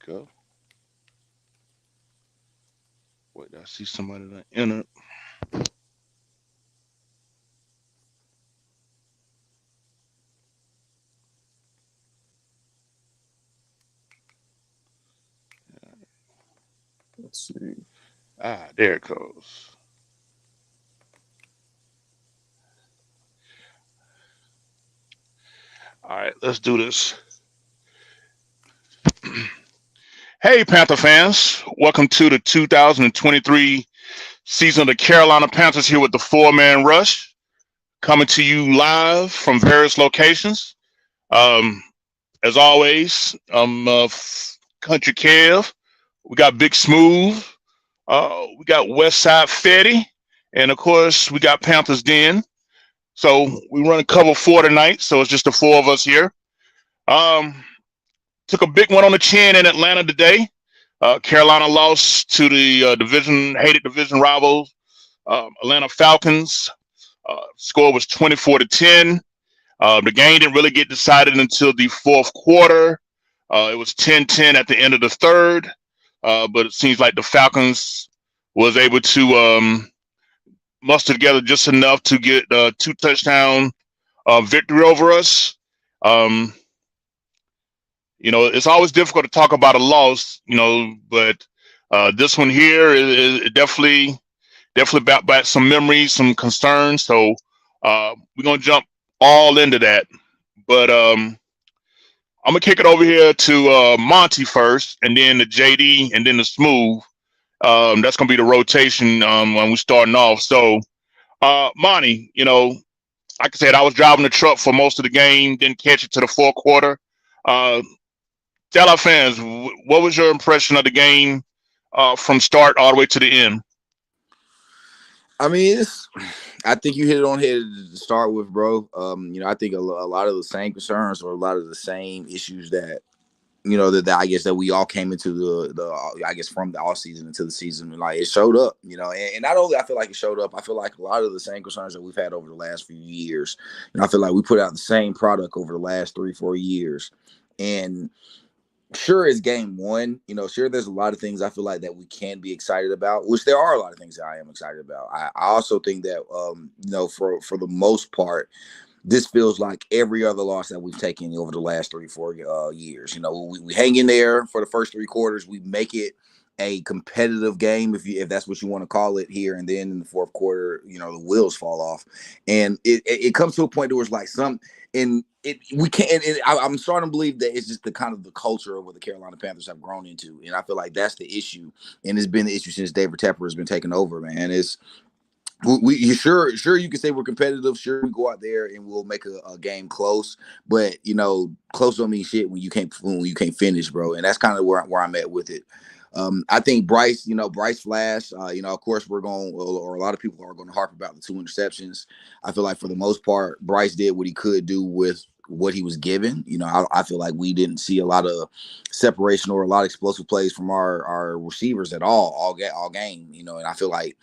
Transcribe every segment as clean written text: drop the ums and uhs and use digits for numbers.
Go. Wait, I see somebody that entered. Let's see. Ah, there it goes. All right, let's do this. Hey, Panther fans. Welcome to the 2023 season of the Carolina Panthers here with the four-man rush, coming to you live from various locations. Um, as always, Country Kev. We got Big Smooth. We got West Side Fetty. And of course, we got Panthers Den. So we run cover four tonight. So it's just the four of us here. Um, Took a big one on the chin in Atlanta today. Carolina lost to the hated division rivals, Atlanta Falcons. Score was 24-10. The game didn't really get decided until the fourth quarter. It was 10-10 at the end of the third, but it seems like the Falcons was able to muster together just enough to get a two touchdown victory over us. Um, it's always difficult to talk about a loss, but this one here is definitely brought back some memories, some concerns. So we're gonna jump all into that. But I'm gonna kick it over here to Monty first, and then to JD, and then to Smooth. That's gonna be the rotation when we starting off. So Monty, like I said, I was driving the truck for most of the game, didn't catch it to the fourth quarter. Uh, Tell our fans, what was your impression of the game from start all the way to the end? I mean, I think you hit it on head to start with, bro. I think a lot of the same concerns or a lot of the same issues that that I guess that we all came into the I guess from the off season into the season, like it showed up, and not only I feel like it showed up, I feel like a lot of the same concerns that we've had over the last few years. I feel like we put out the same product over the last 3-4 years, and sure it's game one. Sure there's a lot of things I feel like that we can be excited about, which there are a lot of things that I am excited about. I also think that for the most part, this feels like every other loss that we've taken over the last 3-4 years. We hang in there for the first 3 quarters. We make it a competitive game, if that's what you want to call it here, and then in the fourth quarter, the wheels fall off, and it comes to a point where it's like and it we can't. I'm starting to believe that it's just the kind of the culture of what the Carolina Panthers have grown into, and I feel like that's the issue, and it's been the issue since David Tepper has been taking over. Man, it's we sure you can say we're competitive. Sure, we go out there and we'll make a game close, but close don't mean shit when you can't finish, bro. And that's kind of where I'm at with it. I think Bryce Flash. Of course, we're going, or a lot of people are going to harp about the 2 interceptions. I feel like for the most part, Bryce did what he could do with what he was given. I feel like we didn't see a lot of separation or a lot of explosive plays from our receivers at all game. And I feel like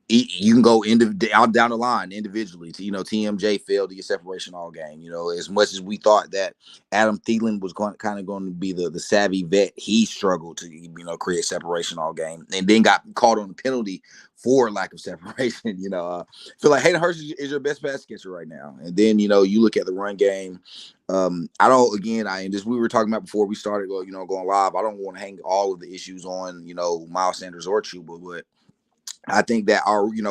you can go out down the line individually. TMJ failed to get separation all game. As much as we thought that Adam Thielen was going to be the savvy vet, he struggled to create separation all game, and then got caught on a penalty for lack of separation. Feel like Hayden Hurst is your best pass catcher right now. And then you look at the run game. I don't. Again, and just we were talking about before we started, going live. I don't want to hang all of the issues on Miles Sanders or Chuba, but I think that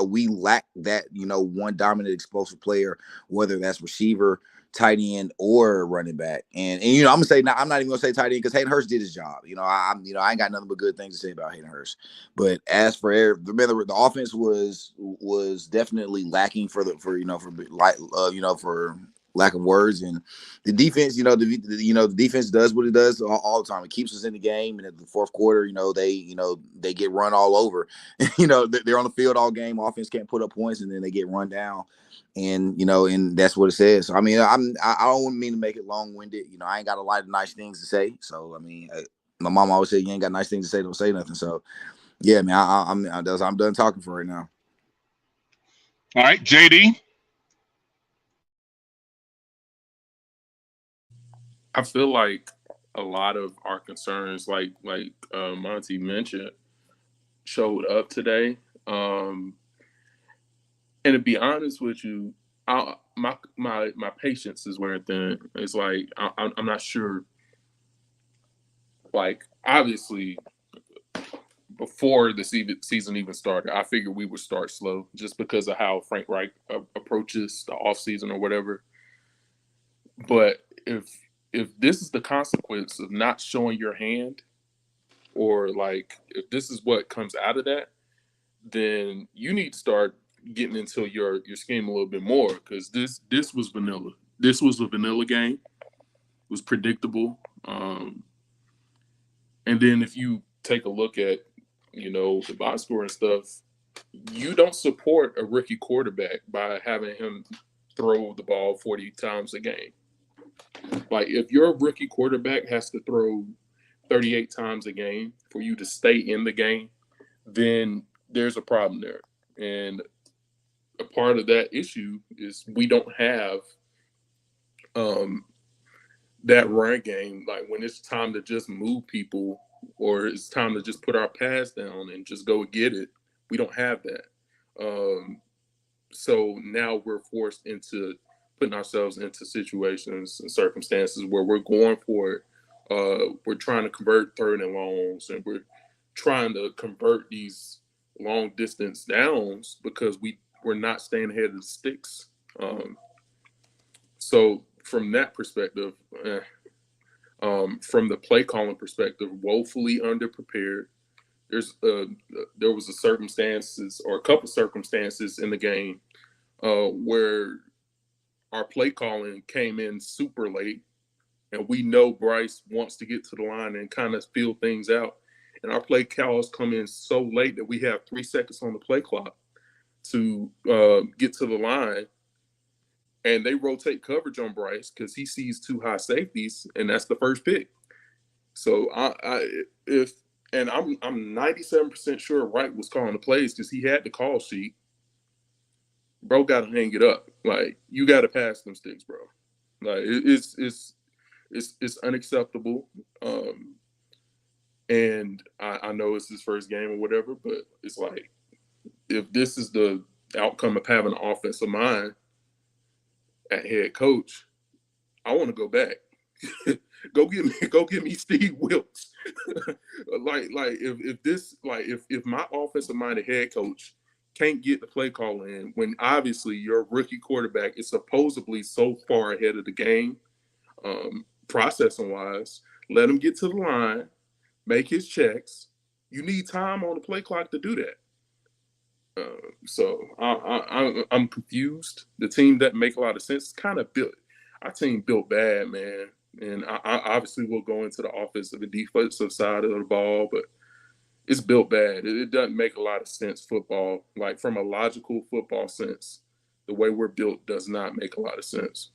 we lack that, one dominant explosive player, whether that's receiver, tight end, or running back. And I'm gonna say now, I'm not even gonna say tight end because Hayden Hurst did his job. I ain't got nothing but good things to say about Hayden Hurst. But as for the offense was definitely lacking for lack of words, and the defense, the defense does what it does all the time. It keeps us in the game, and at the fourth quarter, they get run all over. They're on the field all game. Offense can't put up points, and then they get run down. And that's what it says. So, I mean, I don't mean to make it long winded. I ain't got a lot of nice things to say. So I mean, my mom always said, "You ain't got nice things to say, don't say nothing." So yeah, man, I'm done talking for right now. All right, JD. I feel like a lot of our concerns, like Monty mentioned, showed up today. And to be honest with you, my patience is wearing thin. It's like I'm not sure. Like obviously, before the season even started, I figured we would start slow just because of how Frank Reich approaches the offseason or whatever. But if this is the consequence of not showing your hand, or like if this is what comes out of that, then you need to start getting into your scheme a little bit more, because this was vanilla. This was a vanilla game. It was predictable. And then if you take a look at the box score and stuff, you don't support a rookie quarterback by having him throw the ball 40 times a game. Like if your rookie quarterback has to throw 38 times a game for you to stay in the game, then there's a problem there. And a part of that issue is we don't have um, that run game. Like when it's time to just move people, or it's time to just put our pass down and just go get it, we don't have that. So now we're forced into putting ourselves into situations and circumstances where we're going for it. We're trying to convert third and longs, and we're trying to convert these long distance downs because we're not staying ahead of the sticks. So from that perspective, from the play calling perspective, woefully underprepared. There was a couple circumstances in the game where our play calling came in super late, and we know Bryce wants to get to the line and kind of feel things out. And our play calls come in so late that we have 3 seconds on the play clock to get to the line, and they rotate coverage on Bryce because he sees two high safeties, and that's the first pick. So I'm 97% sure Wright was calling the plays because he had the call sheet. Bro, got to hang it up. Like you got to pass them sticks, bro. Like it's unacceptable. And I know it's his first game or whatever, but it's like if this is the outcome of having an offensive mind at head coach, I want to go back. Go get me Steve Wilkes. If my offensive minded head coach can't get the play call in when obviously your rookie quarterback is supposedly so far ahead of the game, processing wise, let him get to the line, make his checks. You need time on the play clock to do that. So I'm confused. The team doesn't make a lot of sense. It's kind of built. Our team built bad, man. And I obviously will go into the offensive and defensive side of the ball, but it's built bad. It doesn't make a lot of sense. Football, like from a logical football sense, the way we're built does not make a lot of sense.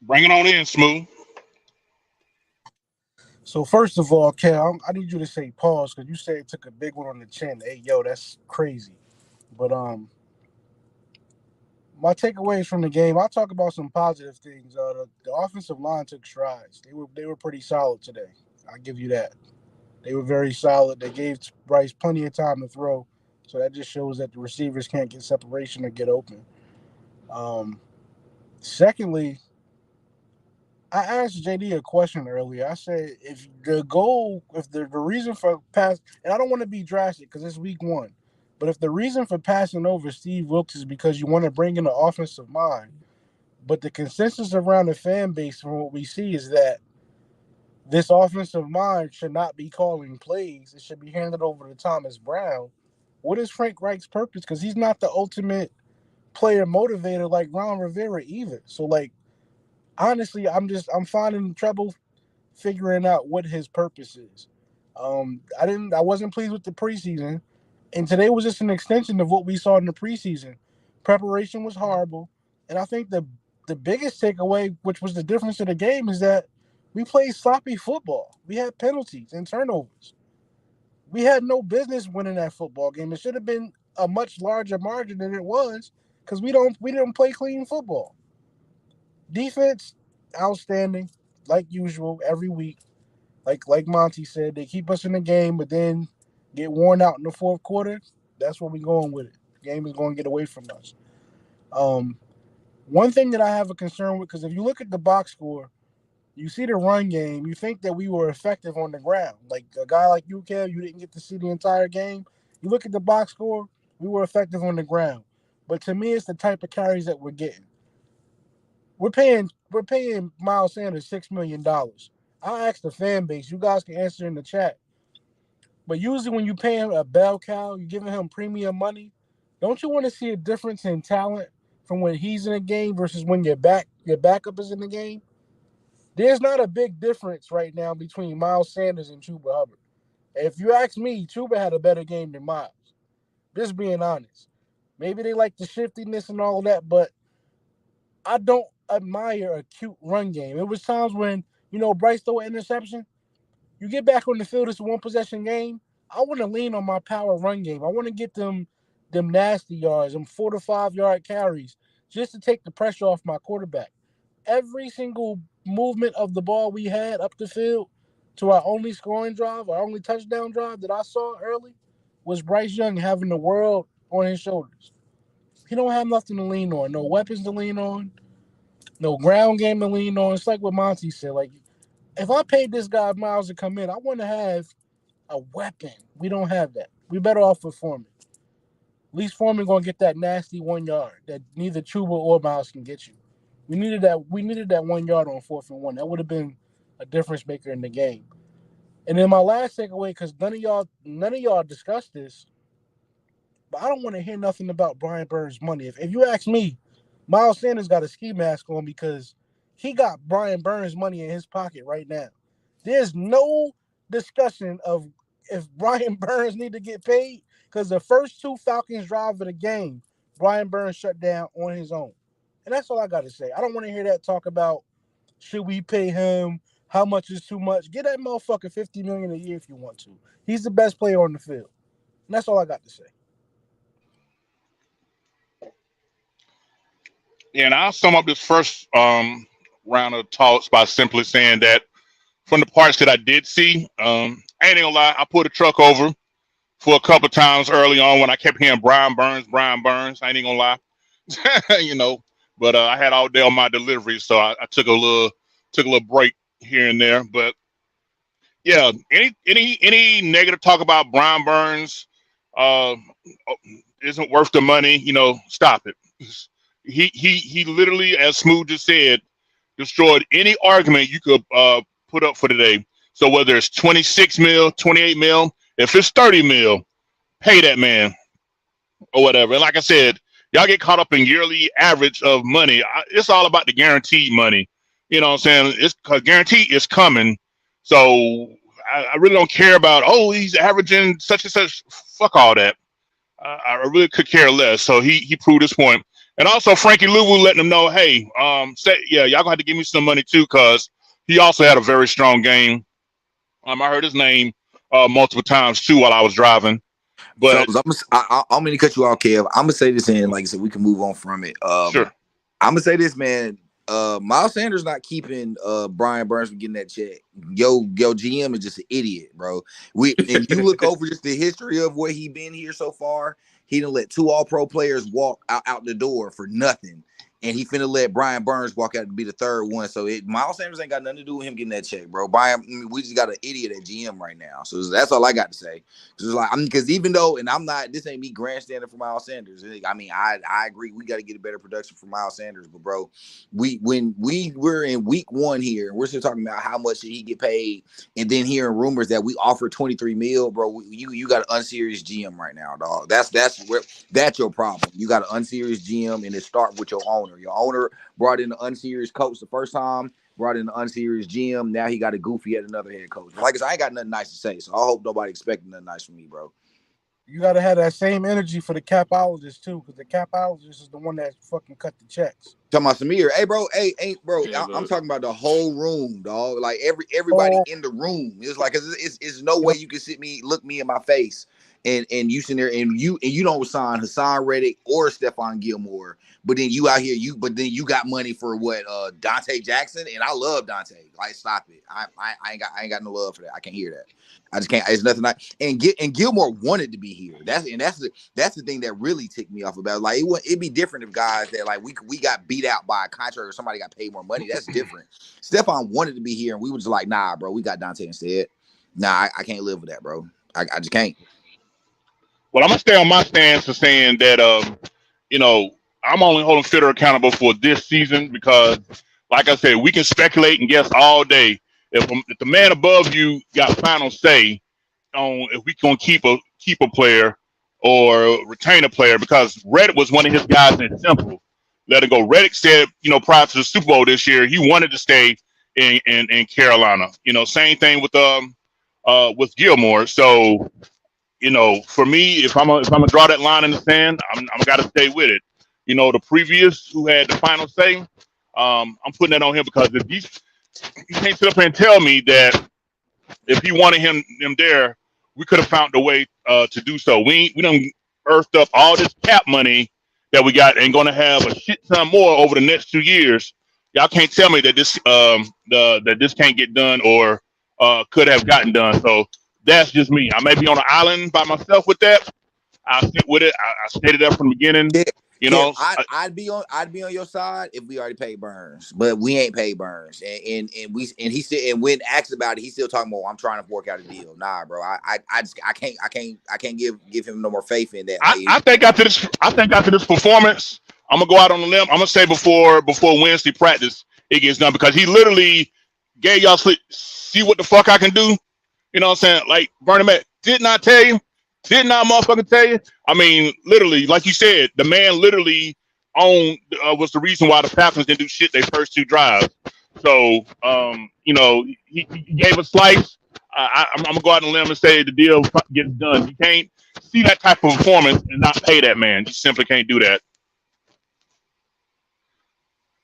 Bring it on in, Smooth. So first of all, Cal, I need you to say pause because you said it took a big one on the chin. Hey, yo, that's crazy. But my takeaways from the game, I'll talk about some positive things. The offensive line took strides. They were pretty solid today. I'll give you that. They were very solid. They gave Bryce plenty of time to throw, so that just shows that the receivers can't get separation or get open. Secondly, I asked JD a question earlier. I said, if the reason for pass, and I don't want to be drastic because it's week one, but if the reason for passing over Steve Wilkes is because you want to bring in the offensive mind, but the consensus around the fan base from what we see is that this offensive mind should not be calling plays. It should be handed over to Thomas Brown. What is Frank Reich's purpose? Because he's not the ultimate player motivator like Ron Rivera either. So, like, honestly, I'm finding trouble figuring out what his purpose is. I wasn't pleased with the preseason, and today was just an extension of what we saw in the preseason. Preparation was horrible, and I think the biggest takeaway, which was the difference of the game, is that we played sloppy football. We had penalties and turnovers. We had no business winning that football game. It should have been a much larger margin than it was because we didn't play clean football. Defense, outstanding, like usual, every week. Like Monty said, they keep us in the game, but then get worn out in the fourth quarter. That's where we're going with it. The game is going to get away from us. Um, One thing that I have a concern with, because if you look at the box score, you see the run game, you think that we were effective on the ground. Like a guy like you, Kev, you didn't get to see the entire game. You look at the box score, we were effective on the ground. But to me, it's the type of carries that we're getting. We're paying Miles Sanders $6 million. I asked the fan base. You guys can answer in the chat. But usually, when you pay him a bell cow, you're giving him premium money. Don't you want to see a difference in talent from when he's in a game versus when your backup is in the game? There's not a big difference right now between Miles Sanders and Chuba Hubbard. If you ask me, Chuba had a better game than Miles. Just being honest. Maybe they like the shiftiness and all that, but I don't admire a cute run game. It was times when, Bryce threw an interception. You get back on the field, it's a one possession game. I want to lean on my power run game. I want to get them nasty yards, them 4 to 5 yard carries, just to take the pressure off my quarterback. Every single movement of the ball we had up the field to our only scoring drive, our only touchdown drive that I saw early was Bryce Young having the world on his shoulders. He don't have nothing to lean on, no weapons to lean on, no ground game to lean on. It's like what Monty said. Like, if I paid this guy Miles to come in, I want to have a weapon. We don't have that. We better off with Foreman. At least Foreman gonna get that nasty 1 yard that neither Chuba or Miles can get you. We needed that. We needed that 1 yard on 4th and 1. That would have been a difference maker in the game. And then my last takeaway, because none of y'all discussed this, but I don't want to hear nothing about Brian Burns' money. If you ask me, Miles Sanders got a ski mask on because he got Brian Burns' money in his pocket right now. There's no discussion of if Brian Burns need to get paid because the first two Falcons drive of the game, Brian Burns shut down on his own. And that's all I got to say. I don't want to hear that talk about should we pay him, how much is too much. Get that motherfucker $50 million a year if you want to. He's the best player on the field. And that's all I got to say. Yeah, and I'll sum up this first round of talks by simply saying that from the parts that I did see, I ain't gonna lie, I pulled the truck over for a couple of times early on when I kept hearing Brian Burns, Brian Burns. I ain't gonna lie, you know. But I had all day on my delivery, so I took a little break here and there. But yeah, any negative talk about Brian Burns uh, isn't worth the money. Stop it. He literally, as Smooth just said, destroyed any argument you could put up for today. So whether it's 26 mil, 28 mil, if it's 30 mil, pay that man or whatever. And like I said, y'all get caught up in yearly average of money. It's all about the guaranteed money. You know what I'm saying? It's because guaranteed is coming. So I really don't care about, oh, he's averaging such and such. Fuck all that. I really could care less. So he proved his point. And also Frankie Louvu letting him know, hey, yeah, y'all gonna have to give me some money too, cause he also had a very strong game. I heard his name multiple times too while I was driving. But Fellas, I'm gonna cut you off, Kev. I'm gonna say this, and like I said, we can move on from it. sure, I'm gonna say this, man. Miles Sanders not keeping Brian Burns from getting that check. Yo, GM is just an idiot, bro. And you look over just the history of where he been here so far. He done let 2 All-Pro players walk out the door for nothing. And he finna let Brian Burns walk out to be the third one. So Miles Sanders ain't got nothing to do with him getting that check, bro. We just got an idiot at GM right now. So that's all I got to say. Because even though, and I'm not, this ain't me grandstanding for Miles Sanders. I mean, I agree. We got to get a better production from Miles Sanders. But bro, when we were in week 1 here, and we're still talking about how much he get paid, and then hearing rumors that we offer 23 mil, bro. You got an unserious GM right now, dog. That's your problem. You got an unserious GM, and it start with your owner. Your owner brought in an unserious coach the first time, brought in an unserious GM. Now he got a goofy at another head coach. But like I said, I ain't got nothing nice to say, so I hope nobody expecting nothing nice from me, bro. You got to have that same energy for the capologist too, because the capologist is the one that fucking cut the checks. Talking about Samir, hey bro, bro. Yeah, I'm talking about the whole room, dog. Like everybody in the room. It's like it's no way you can look me in my face and you sitting there and you don't sign Hassan Reddick or Stephon Gilmore, but then you out here but then you got money for what Dante Jackson, and I love Dante. Like, stop it. I ain't got no love for that. I can't hear that. I just can't. It's nothing. And Gilmore wanted to be here. That's the thing that really ticked me off about it. Like, it'd be different if guys that like we got beat out by a contract or somebody got paid more money. That's different. Stephon wanted to be here, and we were just like, nah, bro, we got Dante instead. Nah, I can't live with that, bro. I just can't. Well, I'm gonna stay on my stance of saying that you know, I'm only holding Fitter accountable for this season because, like I said, we can speculate and guess all day. If the man above you got final say on if we can keep a player or retain a player, because Reddick was one of his guys in simple. Let it go. Reddick said, prior to the Super Bowl this year, he wanted to stay in Carolina. Same thing with Gilmore. So, for me, if I'm gonna draw that line in the sand, I'm gotta stay with it. The previous who had the final say, I'm putting that on him because if you can't sit up here and tell me that if he wanted him there, we could have found a way to do so. We done earthed up all this cap money that we got and gonna have a shit ton more over the next 2 years. Y'all can't tell me that this can't get done or could have gotten done. So that's just me. I may be on an island by myself with that. I'll stick with it. I stated that from the beginning. I'd be on your side if we already paid Burns, but we ain't paid Burns, and he said, and when asked about it, he's still talking about, I'm trying to work out a deal. Nah, bro, I can't give him no more faith in that. I think after this performance, I'm gonna go out on a limb. I'm gonna say before Wednesday practice it gets done, because he literally gave y'all see what the fuck I can do. You know what I'm saying? Like, Bernie Mac, did not tell you. Did not motherfucking tell you? I mean, literally, like you said, the man literally was the reason why the Falcons didn't do shit their first 2 drives. So, he gave a slice. I'm gonna go out on a limb and say the deal gets done. You can't see that type of performance and not pay that man. You simply can't do that.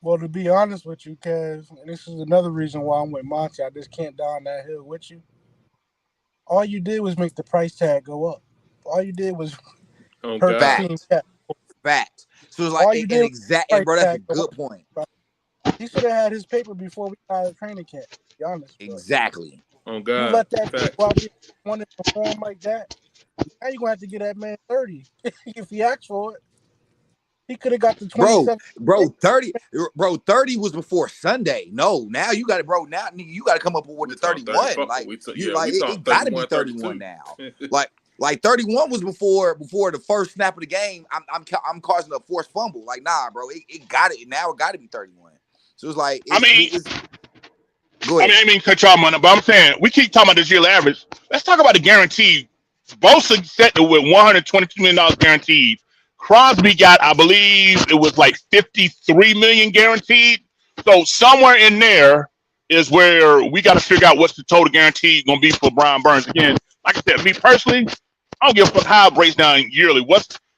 Well, to be honest with you, Kev, and this is another reason why I'm with Monty, I just can't die on that hill with you. All you did was make the price tag go up. All you did was hurt the team. Fact. So it's like bro, that's a good point. He should have had his paper before we started training camp. To be honest, bro. Exactly. Oh God. You let that kid go out there want to perform like that. Now you're gonna have to get that man 30 if he asks for it. He could have got the 27. Bro, 30 was before Sunday. No, now you got it, bro. Now you got to come up with the 31. It got to be 31 now. like 31 was before the first snap of the game. I'm causing a forced fumble. Like, nah, bro. It got to be 31. So it's like, go ahead. I mean, cut y'all money, but I'm saying we keep talking about this yearly average. Let's talk about the guarantee. Bosa set it with $122 million guaranteed. Crosby got, I believe it was like 53 million guaranteed. So somewhere in there is where we got to figure out what's the total guarantee going to be for Brian Burns. Again, like I said, me personally, I don't give a fuck how it breaks down yearly.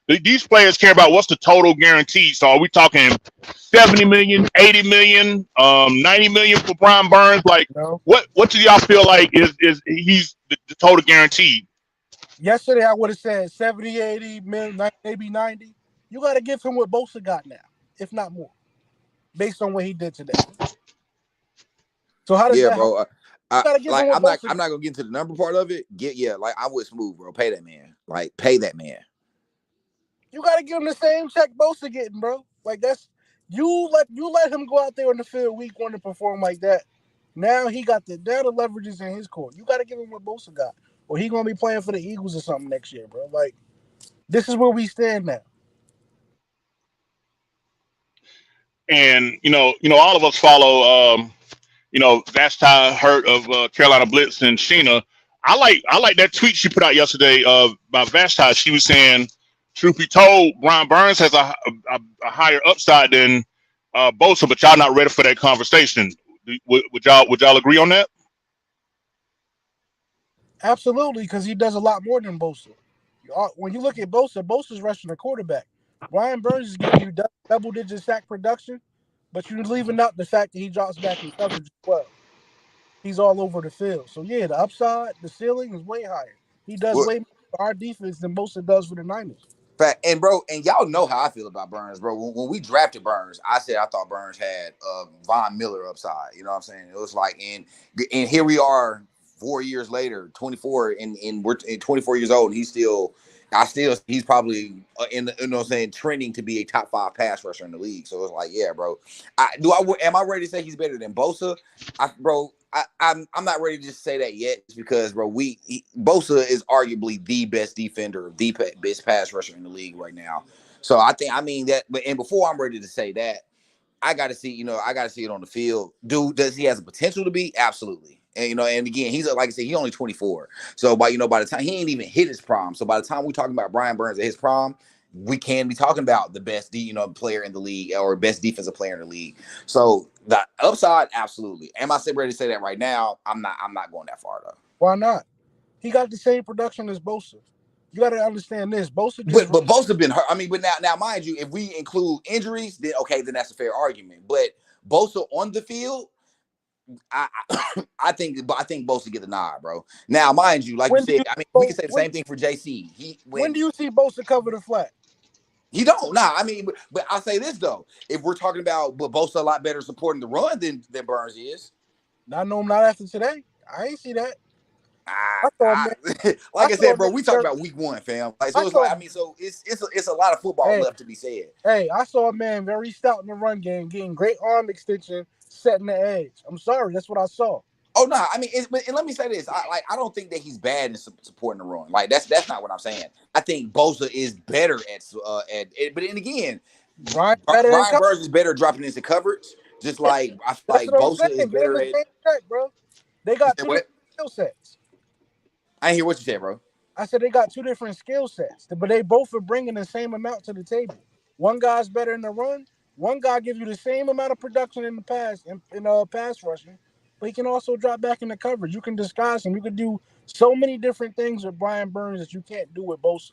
These players care about what's the total guarantee. So are we talking 70 million, 80 million, 90 million for Brian Burns? Like, no. What do y'all feel like is he's the total guarantee? Yesterday, I would have said 70, 80, maybe 90. You got to give him what Bosa got now, if not more, based on what he did today. So how does that? Bro. I'm not gonna get into the number part of it. Like, I'm with Smooth, bro. Pay that man. Like, pay that man. You got to give him the same check Bosa getting, bro. Like, that's you let him go out there in the field week 1 to perform like that. Now he got the leverage is in his court. You got to give him what Bosa got. Or he gonna be playing for the Eagles or something next year, bro. Like, this is where we stand now. And all of us follow Vashti Hurt of Carolina Blitz and Sheena. I like that tweet she put out yesterday by Vashti. She was saying, truth be told, Brian Burns has a higher upside than Bosa, but y'all not ready for that conversation. Would y'all agree on that? Absolutely, because he does a lot more than Bosa. When you look at Bosa's rushing the quarterback. Brian Burns is giving you double-digit sack production, but you're leaving out the fact that he drops back in coverage as well. He's all over the field. So, yeah, the upside, the ceiling is way higher. He does way more our defense than Bosa does for the Niners. Fact. And bro, and y'all know how I feel about Burns, bro. When we drafted Burns, I said I thought Burns had Von Miller upside. You know what I'm saying? It was like, and here we are 4 years later, 24, and we're 24 years old, and he's probably in the, you know what I'm saying, trending to be a top 5 pass rusher in the league. So it's like, yeah, bro. Am I ready to say he's better than Bosa? I'm not ready to just say that yet, just because, bro, Bosa is arguably the best defender, the best pass rusher in the league right now. So I mean that, but and before I'm ready to say that, I got to see it on the field. Does he has the potential to be? Absolutely. And and again, he's like I said, he's only 24. So by the time he ain't even hit his prime. So by the time we're talking about Brian Burns at his prime, we can be talking about the best player in the league or best defensive player in the league. So the upside, absolutely. Am I ready to say that right now? I'm not going that far though. Why not? He got the same production as Bosa. You got to understand this. Bosa but Bosa been hurt. I mean, but now mind you, if we include injuries, then okay, then that's a fair argument. But Bosa on the field, I think Bosa get the nod, bro. Now, mind you, like you said, I mean, we can say the same thing for JC. When do you see Bosa cover the flat? He don't. Nah, I mean, but I'll say this though: if we're talking about, but Bosa a lot better supporting the run than Burns is. I know him not after today. I ain't see that. Like I said, bro, we talk about week 1, fam. Like, so it's like, I mean, so it's a lot of football left to be said. Hey, I saw a man very stout in the run game, getting great arm extension, setting the edge. I'm sorry, that's what I saw. Oh no, I mean, and let me say this: I don't think that he's bad in supporting the run. Like that's not what I'm saying. I think Bosa is better at but then again, Brian Burns is better at dropping into coverage. Just like I feel like Bosa is better at. Track, bro. They got 2 different skill sets. I didn't hear what you said, bro. I said they got 2 different skill sets, but they both are bringing the same amount to the table. One guy's better in the run. One guy gives you the same amount of production in the pass in pass rushing. But he can also drop back in the coverage. You can disguise him. You can do so many different things with Brian Burns that you can't do with Bosa.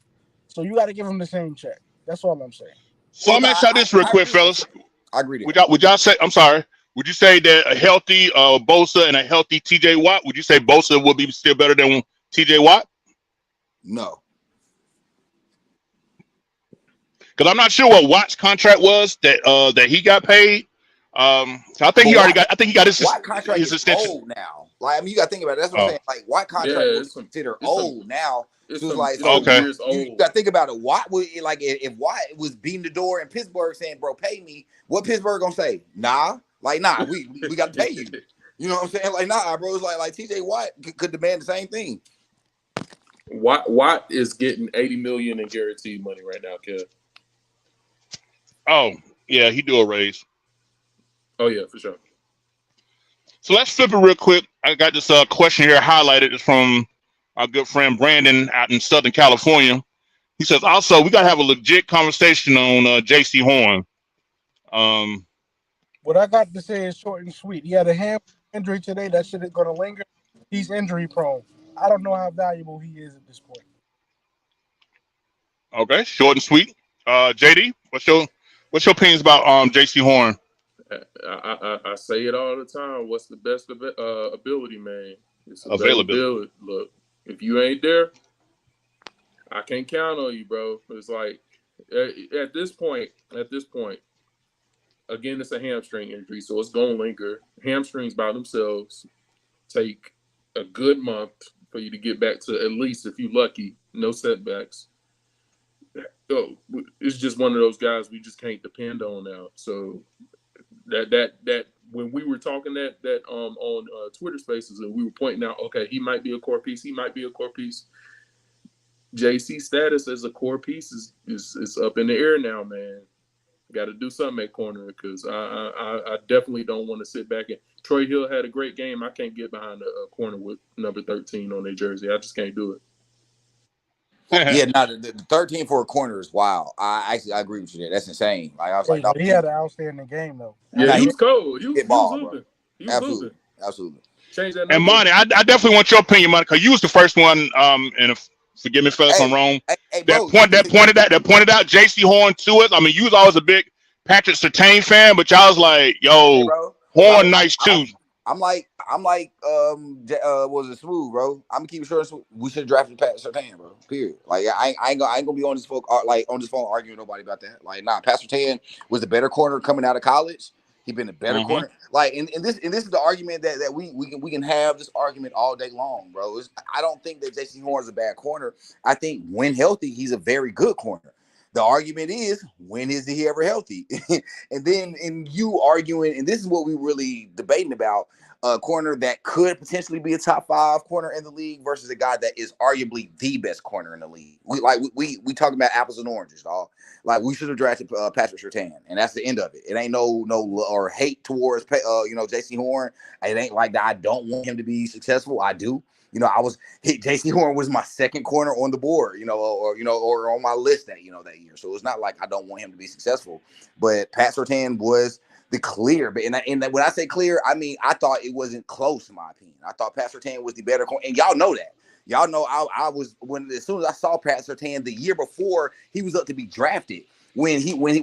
So you got to give him the same check. That's all I'm saying. So I'm gonna ask y'all this real quick, fellas. I agree. Would y'all say? I'm sorry. Would you say that a healthy Bosa and a healthy T.J. Watt? Would you say Bosa would be still better than T.J. Watt? No. Because I'm not sure what Watt's contract was that he got paid. So I think he already got. I think he got his contract is extension old now. Like I mean, you got to think about it. That's what I'm saying. Like Watt contract is considered old now. It's like okay. You got to think about it. Watt would like if Watt was beating the door in Pittsburgh saying, "Bro, pay me." What Pittsburgh gonna say? Nah, like nah, we got to pay you. You know what I'm saying? Like nah, bro. It's like T.J. Watt could demand the same thing. Watt is getting $80 million in guaranteed money right now, Kev. Oh yeah, he do a raise. Oh yeah, for sure. So let's flip it real quick. I got this question here highlighted. It's from our good friend Brandon out in Southern California. He says, also, we got to have a legit conversation on J.C. Horn. What I got to say is short and sweet. He had a hand injury today. That shit is going to linger. He's injury prone. I don't know how valuable he is at this point. Okay, short and sweet. JD, what's your opinions about J.C. Horn? I say it all the time. What's the best ability, man? It's availability. Look, if you ain't there, I can't count on you, bro. It's like at this point, again, it's a hamstring injury, so it's gonna linger. Hamstrings by themselves take a good month for you to get back to, at least if you're lucky, no setbacks. It's just one of those guys we just can't depend on now. So that when we were talking that on Twitter Spaces and we were pointing out, okay, he might be a core piece. JC status as a core piece is up in the air now, man. Got to do something at corner because I definitely don't want to sit back. And Troy Hill had a great game. I can't get behind a corner with number 13 on their jersey. I just can't do it. Yeah, no, the 13 for a corner is wild. I agree with you there. That's insane. Like I was like, no, he had an outstanding game though. Yeah, he was cold. He was hooping. Absolutely. Change that. And Monty, I definitely want your opinion, Monty, because you was the first one. And if, forgive me, fellas, if I'm wrong. That pointed out J.C. Horn to us. I mean, you was always a big Patrick Surtain fan, but y'all was like, yo, Horn nice too. Was it Smooth, bro? I'm gonna keep it short and sweet. We should have drafted Pat Surtain, bro. Period. Like I ain't gonna be on this phone arguing with nobody about that. Like, nah, Pat Surtain was the better corner coming out of college. He been a better corner. Like, and this is the argument that we can have this argument all day long, bro. I don't think that J.C. Horn is a bad corner. I think when healthy, he's a very good corner. The argument is, when is he ever healthy? And then in you arguing, and this is what we really debating about, a corner that could potentially be a top 5 corner in the league versus a guy that is arguably the best corner in the league. We talking about apples and oranges, dog. Like, we should have drafted Patrick Surtain, and that's the end of it. It ain't no or hate towards J.C. Horn. It ain't like that. I don't want him to be successful. I do. J.C. Horn was my second corner on the board, or on my list that year. So it's not like I don't want him to be successful. But Pat Surtain was the clear. But when I say clear, I mean I thought it wasn't close in my opinion. I thought Pat Surtain was the better corner, and y'all know that. Y'all know I was as soon as I saw Pat Surtain the year before he was up to be drafted. When he went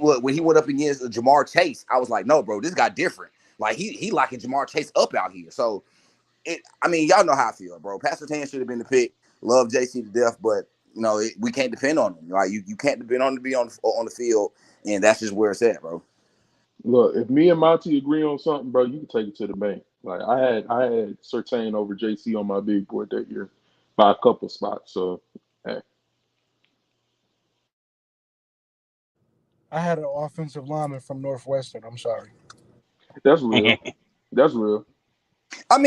up against Jamar Chase, I was like, no, bro, this guy different. Like he locking Jamar Chase up out here. So. Y'all know how I feel, bro. Pastor Tan should have been the pick. Love JC to death, but we can't depend on him. Like you can't depend on him to be on the field, and that's just where it's at, bro. Look, if me and Monty agree on something, bro, you can take it to the bank. Like I had Surtain over JC on my big board that year by a couple spots. So, hey. I had an offensive lineman from Northwestern. I'm sorry. That's real. That's real. And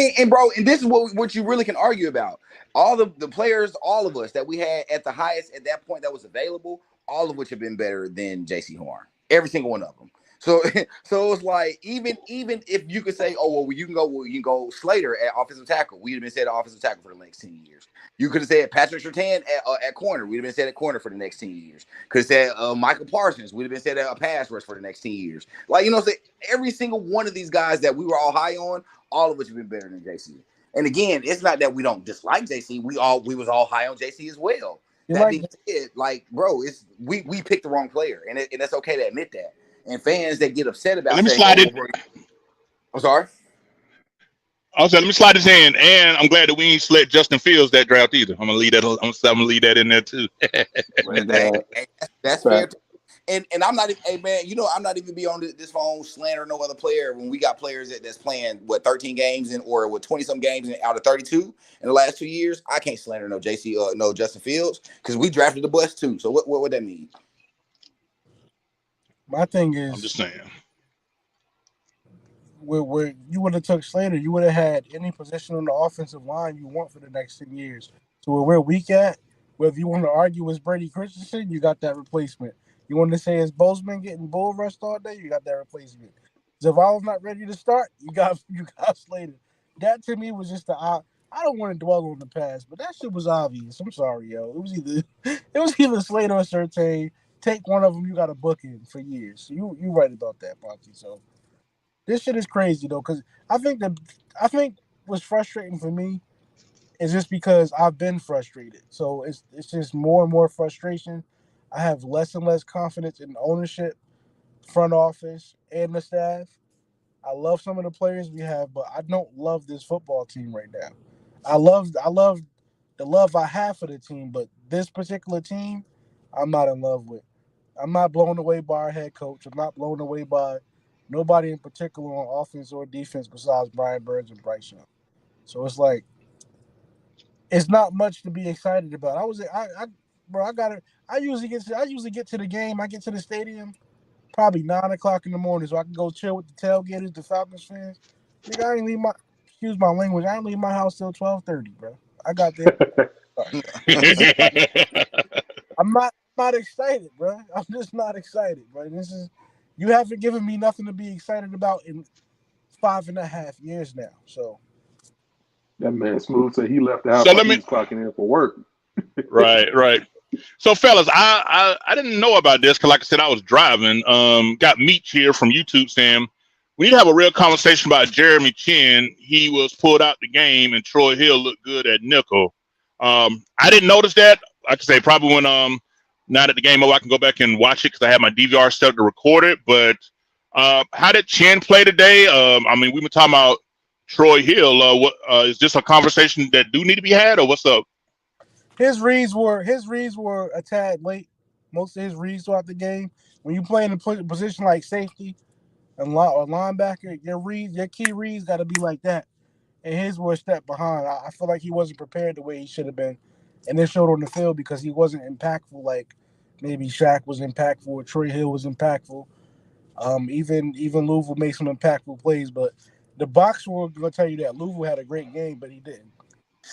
this is what you really can argue about. All the players, all of us that we had at the highest at that point that was available, all of which have been better than J.C. Horn. Every single one of them. So it's like even if you could say, you can go Slater at offensive tackle. We'd have been said offensive tackle for the next 10 years. You could have said Patrick Surtain at corner. We'd have been said at corner for the next 10 years. Could have said Michael Parsons. We'd have been said at a pass rush for the next 10 years. Like, every single one of these guys that we were all high on, all of which have been better than JC. And again, it's not that we don't dislike JC. We was all high on JC as well. That being said, bro, we picked the wrong player, and that's okay to admit that. And fans that get upset about I'm sorry. Also, let me slide this in, and I'm glad that we ain't select Justin Fields that draft either. I'm gonna leave that. I'm gonna leave that in there too. That's fair. And I'm not, hey man, I'm not even be on this phone slander no other player when we got players that's playing 13 games or 20 some games out of 32 in the last 2 years. I can't slander no Justin Fields because we drafted the bus too. So what would that mean? My thing is, I'm just saying, where you would have took Slater, you would have had any position on the offensive line you want for the next 10 years. So where we're weak at, whether you want to argue with Brady Christensen, you got that replacement. You want to say is Bozeman getting bull rushed all day, you got that replacement. Zaval's not ready to start, you got Slater. That to me was just I don't want to dwell on the past, but that shit was obvious. I'm sorry, yo. It was either Slater or Surtain. Take one of them, you got a booking for years. So you right about that, Monty. So this shit is crazy though, because I think what's frustrating for me is just because I've been frustrated. So it's just more and more frustration. I have less and less confidence in ownership, front office, and the staff. I love some of the players we have, but I don't love this football team right now. I love the love I have for the team, but this particular team, I'm not in love with. I'm not blown away by our head coach. I'm not blown away by nobody in particular on offense or defense besides Brian Burns and Bryce Young. So it's like it's not much to be excited about. I usually get to the game. I get to the stadium probably 9:00 in the morning, so I can go chill with the tailgaters, the Falcons fans. Nigga, I ain't leave my excuse my language. I ain't leave my house till 12:30, bro. I got there. I'm not excited, bro. I'm just not excited, bro. You haven't given me nothing to be excited about in 5.5 years now. So that man Smooth said he left the house. He was clocking in for work. Right. So, fellas, I didn't know about this because, like I said, I was driving. Got Meach here from YouTube saying we need to have a real conversation about Jeremy Chin. He was pulled out the game, and Troy Hill looked good at nickel. I didn't notice that. Like I say, probably when now that the game over, I can go back and watch it because I have my DVR set to record it. But how did Chin play today? We've been talking about Troy Hill. What is this a conversation that do need to be had, or what's up? His reads were a tad late. Most of his reads throughout the game. When you play in a position like safety and or linebacker, your key reads got to be like that. And his were a step behind. I feel like he wasn't prepared the way he should have been, and it showed on the field because he wasn't impactful like maybe Shaq was impactful or Troy Hill was impactful. Even Louisville made some impactful plays, but the box score gonna tell you that Louisville had a great game, but he didn't.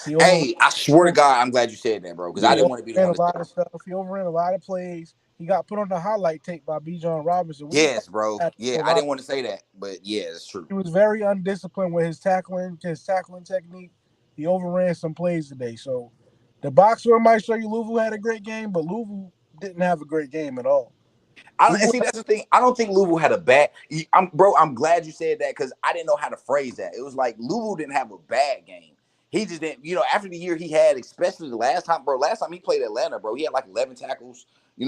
He over Hey, I swear to God, I'm glad you said that, bro, because I he Yeah. didn't want to be the overran one a to say lot it. of stuff. He overran a lot of plays. He got put on the highlight tape by B. John Robinson. What do you think Yes, bro. about Yeah, I Robinson? didn't want to say that, but yeah, it's true. He was very undisciplined with his tackling technique. He overran some plays today. So the box score might show you Louisville had a great game, but Louisville didn't have a great game at all. And Louisville see, that's the thing. I don't think Louisville had a bad. I'm glad you said that because I didn't know how to phrase that. It was like Louisville didn't have a bad game. He just didn't, after the year he had, especially the last time, bro. Last time he played Atlanta, bro, he had like 11 tackles. He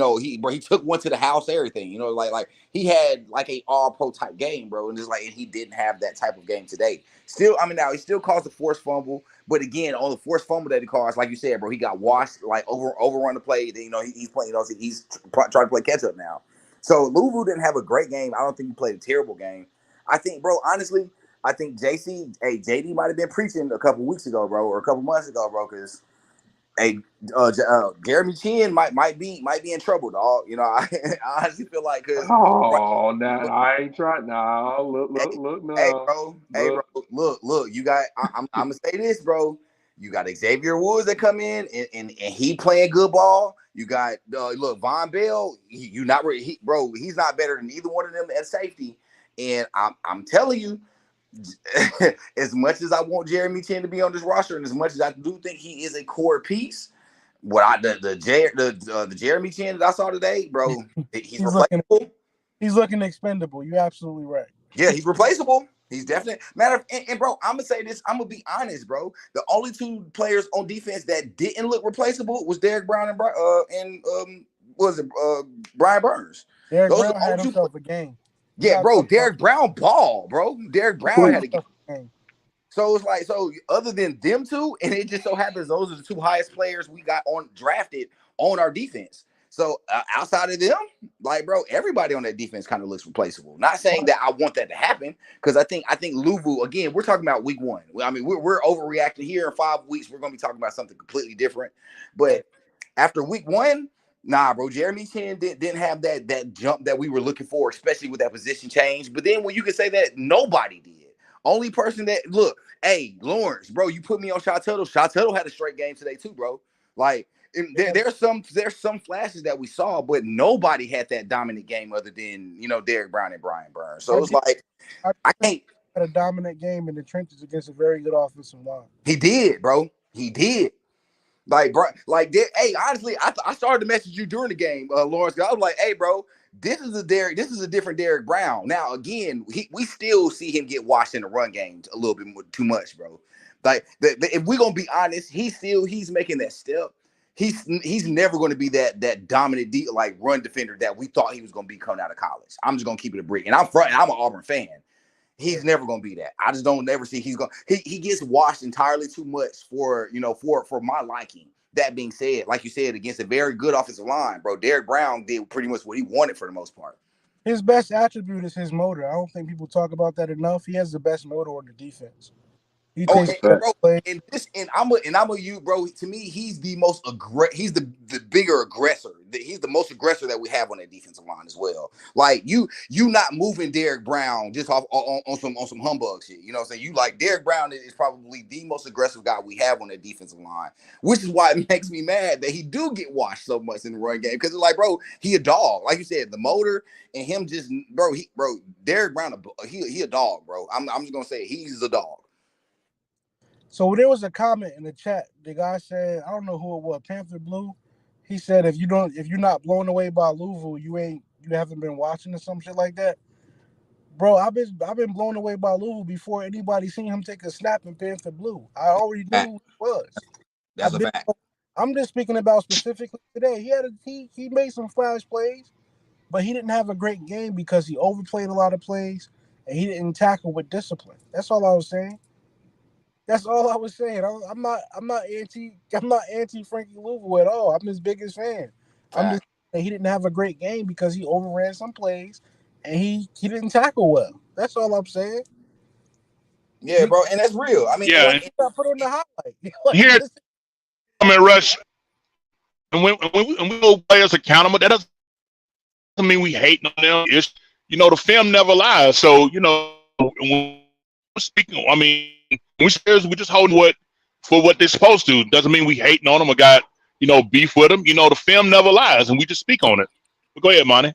took one to the house, everything. Like he had like a all pro type game, bro, and he didn't have that type of game today. Still, I mean, now he still caused a forced fumble, but again, on the forced fumble that he caused, like you said, bro, he got washed, like overrun the play. He's playing, he's trying to play catch up now. So Louisville didn't have a great game. I don't think he played a terrible game. I think, bro, honestly, I think JD might have been preaching a couple weeks ago, bro, or a couple months ago, bro, because hey, Jeremy Chin might be in trouble, dog. I honestly feel like because Oh, now I ain't trying. Now look now. hey, Look. bro, look, you got. I'm gonna say this, bro. You got Xavier Woods that come in and he playing good ball. You got look Von Bell. Bro. He's not better than either one of them at safety. And I'm telling you, as much as I want Jeremy Chin to be on this roster, and as much as I do think he is a core piece, the Jeremy Chin that I saw today, bro, he's he's looking replaceable. he's looking expendable. You're absolutely right. Yeah, he's replaceable. He's definitely and bro, I'm gonna say this. I'm gonna be honest, bro. The only two players on defense that didn't look replaceable was Derek Brown and Brian Burns. Derek Those are Brown the had only two. himself a game. You Yeah, gotta bro. talk about Derek Brown ball, bro. Derek he had Brown had a game. himself a game. So it's like, other than them two, and it just so happens those are the two highest players we got on drafted on our defense. So outside of them, like, bro, everybody on that defense kind of looks replaceable. Not saying that I want that to happen, because I think Louisville, again, we're talking about week one. I mean, we're overreacting here. In 5 weeks, we're gonna be talking about something completely different. But after week one, nah, bro, Jeremy Chin didn't have that jump that we were looking for, especially with that position change. But then when you can say that nobody did. Only person that look, hey, Lawrence, bro, you put me on Shot Tuttle. Shot Tuttle had a straight game today too, bro. Like there's some flashes that we saw, but nobody had that dominant game other than Derek Brown and Brian Burns. So Our it's like our I defense can't. had a dominant game in the trenches against a very good offensive line. He did, bro. He did. Like, bro, hey, honestly, I started to message you during the game, Lawrence. I was like, hey, bro, this is a different Derek Brown. Now, again, we still see him get washed in the run game a little bit too much, bro. Like, if we're gonna be honest, he's making that step. He's never going to be that dominant run defender that we thought he was going to be coming out of college. I'm just gonna keep it a brick, and I'm an Auburn fan. He's never gonna be that. I just don't ever see he gets washed entirely too much for my liking. That being said, like you said, against a very good offensive line, bro, Derek Brown did pretty much what he wanted for the most part. His best attribute is his motor. I don't think people talk about that enough. He has the best motor on the defense. He Oh, takes and, Fact. bro, play. I'm a you, bro. To me, he's the most he's the bigger aggressor. He's the most aggressor that we have on that defensive line as well. Like you not moving Derek Brown just off on some humbug shit. You know what I'm saying? You like Derek Brown is probably the most aggressive guy we have on that defensive line, which is why it makes me mad that he do get washed so much in the run game, because it's like, bro, he a dog. Like you said, the motor and him just Derek Brown, he a dog, bro. I'm just gonna say he's a dog. So there was a comment in the chat. The guy said, I don't know who it was, Panther Blue. He said if you're not blown away by Louisville, you haven't been watching or some shit like that. Bro, I've been blown away by Louisville before anybody seen him take a snap in Panther Blue. I already knew who he was. That's a fact. I'm just speaking about specifically today. He made some flash plays, but he didn't have a great game because he overplayed a lot of plays and he didn't tackle with discipline. That's all I was saying. That's all I was saying. I'm not anti Frankie Louisville at all. I'm his biggest fan. I'm just Fact. saying he didn't have a great game because he overran some plays and he didn't tackle well. That's all I'm saying. Yeah, He bro, and that's real. I mean, Yeah, and got put on the highlight. Like, here this, I mean, Rush, and we hold players accountable. That doesn't mean we hate on them. It's the film never lies. So when we're speaking, I mean, we just holding what for what they're supposed to. Doesn't mean we hating on them or got beef with them. The film never lies, and we just speak on it. But go ahead, Monty.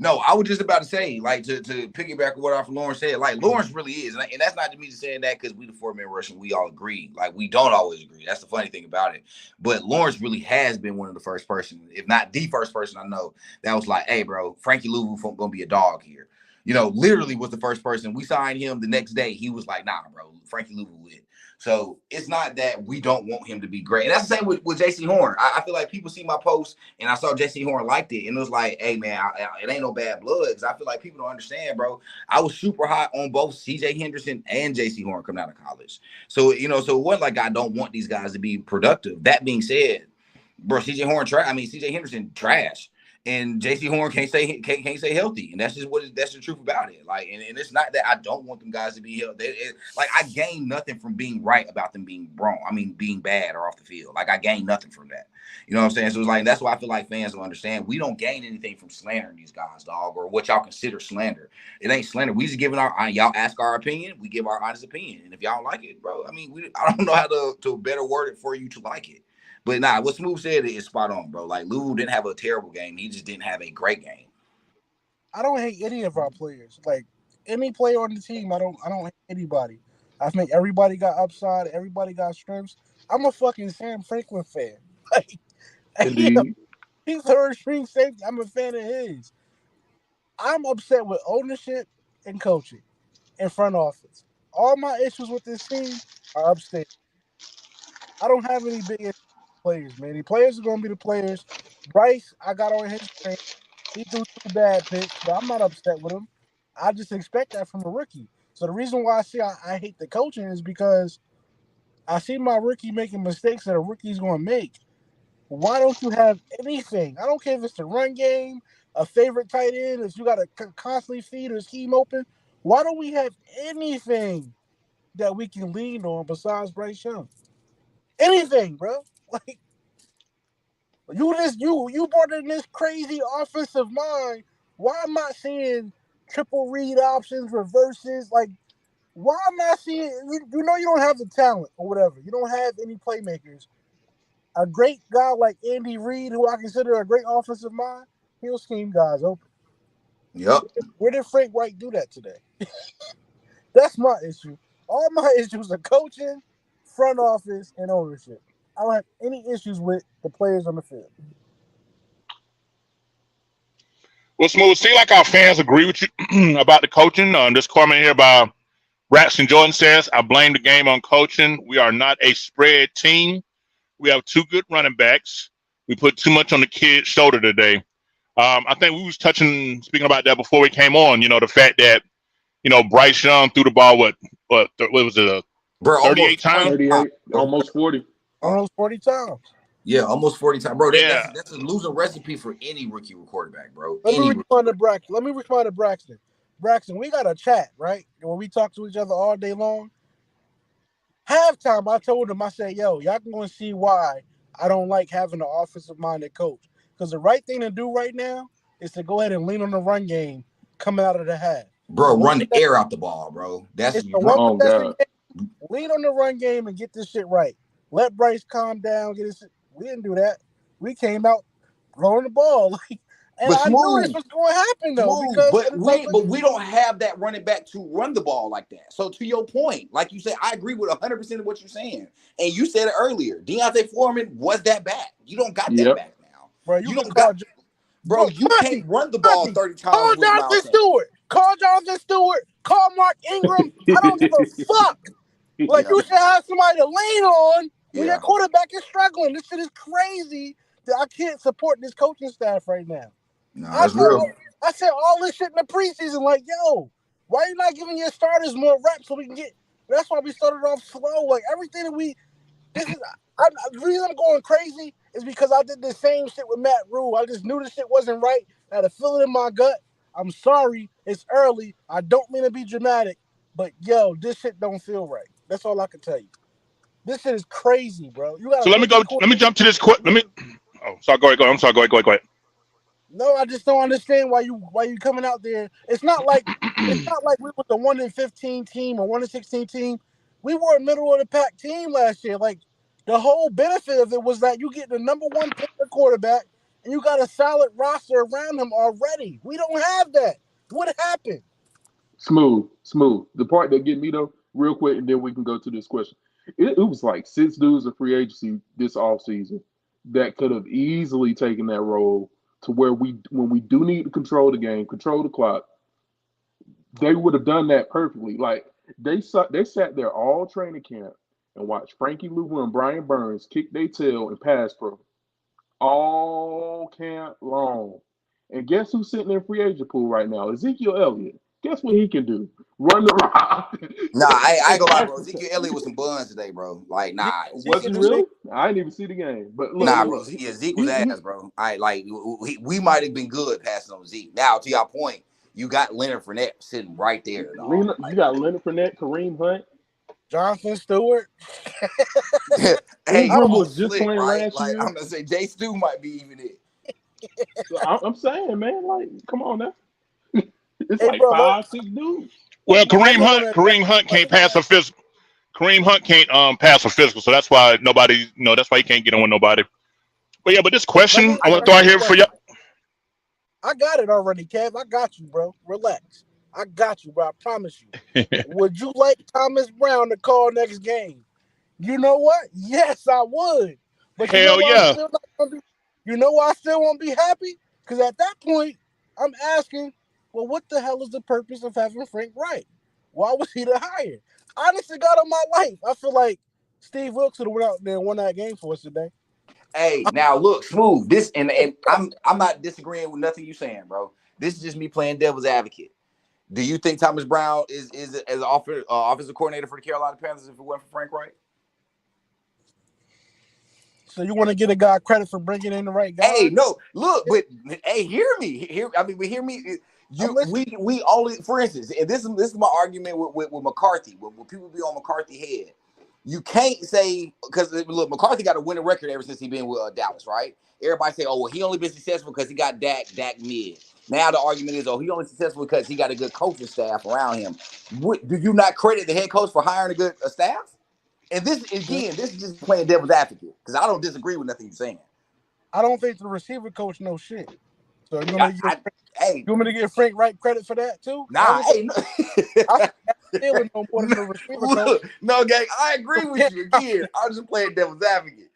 No, I was just about to say, like, to piggyback on what off Lawrence said, like, Lawrence really is. And that's not to me saying that because we the four-man rush and we all agree. Like, we don't always agree. That's the funny thing about it. But Lawrence really has been one of the first person, if not the first person I know, that was like, hey, bro, Frankie Louisville going to be a dog here. Literally was the first person. We signed him the next day. He was like, nah, bro, Frankie Louisville lit. So it's not that we don't want him to be great. And that's the same with JC Horn. I feel like people see my post and I saw JC Horn liked it. And it was like, hey, man, it ain't no bad blood. Because I feel like people don't understand, bro. I was super hot on both CJ Henderson and JC Horn coming out of college. So, so it wasn't like I don't want these guys to be productive. That being said, bro, CJ Henderson trash. And JC Horn can't stay healthy, and that's the truth about it. Like, and it's not that I don't want them guys to be healthy. Like, I gain nothing from being right about them being wrong. I mean, being bad or off the field. Like, I gain nothing from that. You know what I'm saying? So it's like that's why I feel like fans will understand. We don't gain anything from slandering these guys, dog, or what y'all consider slander. It ain't slander. We just giving y'all ask our opinion. We give our honest opinion, and if y'all like it, bro, I mean, I don't know how to better word it for you to like it. But nah, what Smooth said is spot on, bro. Like, Louisville didn't have a terrible game. He just didn't have a great game. I don't hate any of our players. Like any player on the team, I don't hate anybody. I think everybody got upside. Everybody got strengths. I'm a fucking Sam Franklin fan. Like Indeed. he's third string safety. I'm a fan of his. I'm upset with ownership and coaching and front office. All my issues with this team are upstairs. I don't have any big issues with players, man. The players are going to be the players. Bryce, I got on his train. He threw 2 bad picks, but I'm not upset with him. I just expect that from a rookie. So the reason why I hate the coaching is because I see my rookie making mistakes that a rookie's going to make. Why don't you have anything? I don't care if it's the run game, a favorite tight end, if you got to constantly feed or scheme open. Why don't we have anything that we can lean on besides Bryce Young? Anything, bro. Like you brought in this crazy offensive mind. Why am I seeing triple read options, reverses? Like, why am I seeing you know you don't have the talent or whatever. You don't have any playmakers. A great guy like Andy Reid, who I consider a great offensive mind, he'll scheme guys open. Yep. Where did Frank Wright do that today? That's my issue. All my issues are coaching, front office, and ownership. I don't have any issues with the players on the field. Well, Smooth, seems like our fans agree with you about the coaching. This comment here by Braxton Jordan says, I blame the game on coaching. We are not a spread team. We have 2 good running backs. We put too much on the kid's shoulder today. I think we was speaking about that before we came on, the fact that, Bryce Young threw the ball, what was it, Bro, 38 times? 38, almost 40. Almost 40 times. Yeah, almost 40 times. Bro, Yeah. that's a losing recipe for any rookie quarterback, bro. Let me respond to Braxton. Braxton, we got a chat, right? When we talk to each other all day long. Halftime, I told him, I said, yo, y'all can go and see why I don't like having an offensive-minded coach. Because the right thing to do right now is to go ahead and lean on the run game coming out of the half. Bro, run the air out the ball, bro. It's the one possession game. Lean on the run game and get this shit right. Let Bryce calm down. We didn't do that. We came out throwing the ball. And I knew this was going to happen, though. But we don't have that running back to run the ball like that. So to your point, like you said, I agree with 100% of what you're saying. And you said it earlier. Deontay Foreman was that back. You don't got that back now. Bro, you can't run the ball 30 times. Call Jonathan Stewart. Call Mark Ingram. I don't give a fuck. Like, you should have somebody to lean on when your quarterback is struggling. This shit is crazy that I can't support this coaching staff right now. No, that's real. I said all this shit in the preseason, like, yo, why are you not giving your starters more reps so we can get That's why we started off slow. Like everything that we, this is the reason I'm going crazy is because I did the same shit with Matt Rule. I just knew the shit wasn't right. I had a feeling in my gut. I'm sorry, it's early. I don't mean to be dramatic, but yo, this shit don't feel right. That's all I can tell you. This shit is crazy, bro. You got So a let me rookie go. Let me quarterback. jump to this. Let me. Oh, sorry. Go ahead. Go ahead. I'm sorry. Go ahead. Go ahead. No, I just don't understand why you coming out there. It's not like we were the 1-15 team or 1-16 team. We were a middle of the pack team last year. Like the whole benefit of it was that you get the number one pick of quarterback and you got a solid roster around him already. We don't have that. What happened? Smooth. The part that get me though, real quick, and then we can go to this question. It was like 6 dudes in free agency this offseason that could have easily taken that role to where when we do need to control the game, control the clock, they would have done that perfectly. Like they sat there all training camp and watched Frankie Louvu and Brian Burns kick their tail and pass pro all camp long. And guess who's sitting in free agent pool right now? Ezekiel Elliott. Guess what he can do? Run around. Nah, I ain't gonna lie, That's bro. Ezekiel Elliott was some buns today, bro. Like, Yeah, nah, was he Zeke is really? I didn't even see the game. But nah, look, bro. Yeah, Zeke was he ass, bro. I like we might have been good passing on Zeke. Now, to your point, you got Leonard Fournette sitting right there, dog. You got Leonard Fournette, Kareem Hunt. Jonathan Stewart. Like, hey, I Ingram don't. all was just slick, playing right? last Like, year. I'm gonna say Jay Stu might be even it. So I'm saying, man, like, come on now. It's Hey, like bro, 5, 6 dudes. Well, I just want to. Kareem Hunt can't pass a physical. Kareem Hunt can't pass a physical, so that's why nobody. That's why he can't get in with nobody. But yeah, but this Let question me I want to ask throw out you a here for question. you. I got it already, Kev. I got you, bro. Relax. I got you, bro. I promise you. Would you like Thomas Brown to call next game? You know what? Yes, I would. But you know Hell why I'm yeah. still not gonna be you know why I still won't be happy? Because at that point, I'm asking, well, what the hell is the purpose of having Frank Wright? Why was he the hire? Honest to God of my life, I feel like Steve Wilkes would have went out there and won that game for us today. Hey, now look, smooth. This and I'm not disagreeing with nothing you saying, bro. This is just me playing devil's advocate. Do you think Thomas Brown is as offensive coordinator for the Carolina Panthers if it wasn't for Frank Wright? So you want to get a guy credit for bringing in the right Hey, guy? no, look, but hey, hear me. Hear me. I'm listening. We only, for instance, and this is my argument with McCarthy. When people be on McCarthy head, you can't say because look, McCarthy got a winning record ever since he been with Dallas, right? Everybody say, oh well, he only been successful because he got Dak mid. Now the argument is, oh, he only successful because he got a good coaching staff around him. Do you not credit the head coach for hiring a good staff? And this again, this is just playing devil's advocate because I don't disagree with nothing you're saying. I don't think the receiver coach knows shit. So you want I, me to I, hey, give Frank Wright credit for that too? I nah, don't think hey, no. I think Taylor know more than the receiver coach. Look, no, gang, I agree with you again. I'm just playing devil's advocate.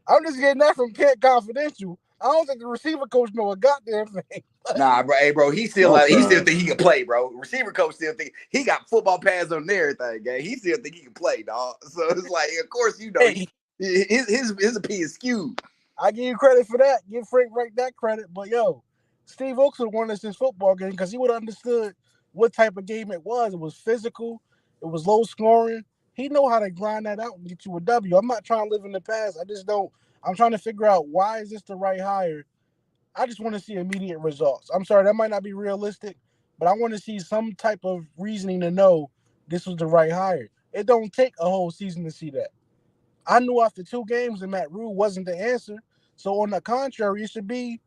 I'm just getting that from Kent Confidential. I don't think the receiver coach know a goddamn thing. Nah, bro, hey, bro, he still think he can play, bro. Receiver coach still think he got football pads on and everything, gang. He still think he can play, dog. So it's like, of course, you know, Hey, his opinion is skewed. I give you credit for that. Give Frank Wright that credit. But yo, Steve Oakes would have won us this football game because he would have understood what type of game it was. It was physical. It was low scoring. He know how to grind that out and get you a W. I'm not trying to live in the past. I just don't. I'm trying to figure out why is this the right hire. I just want to see immediate results. I'm sorry, that might not be realistic, but I want to see some type of reasoning to know this was the right hire. It don't take a whole season to see that. I knew after 2 games that Matt Rule wasn't the answer. So on the contrary, it should be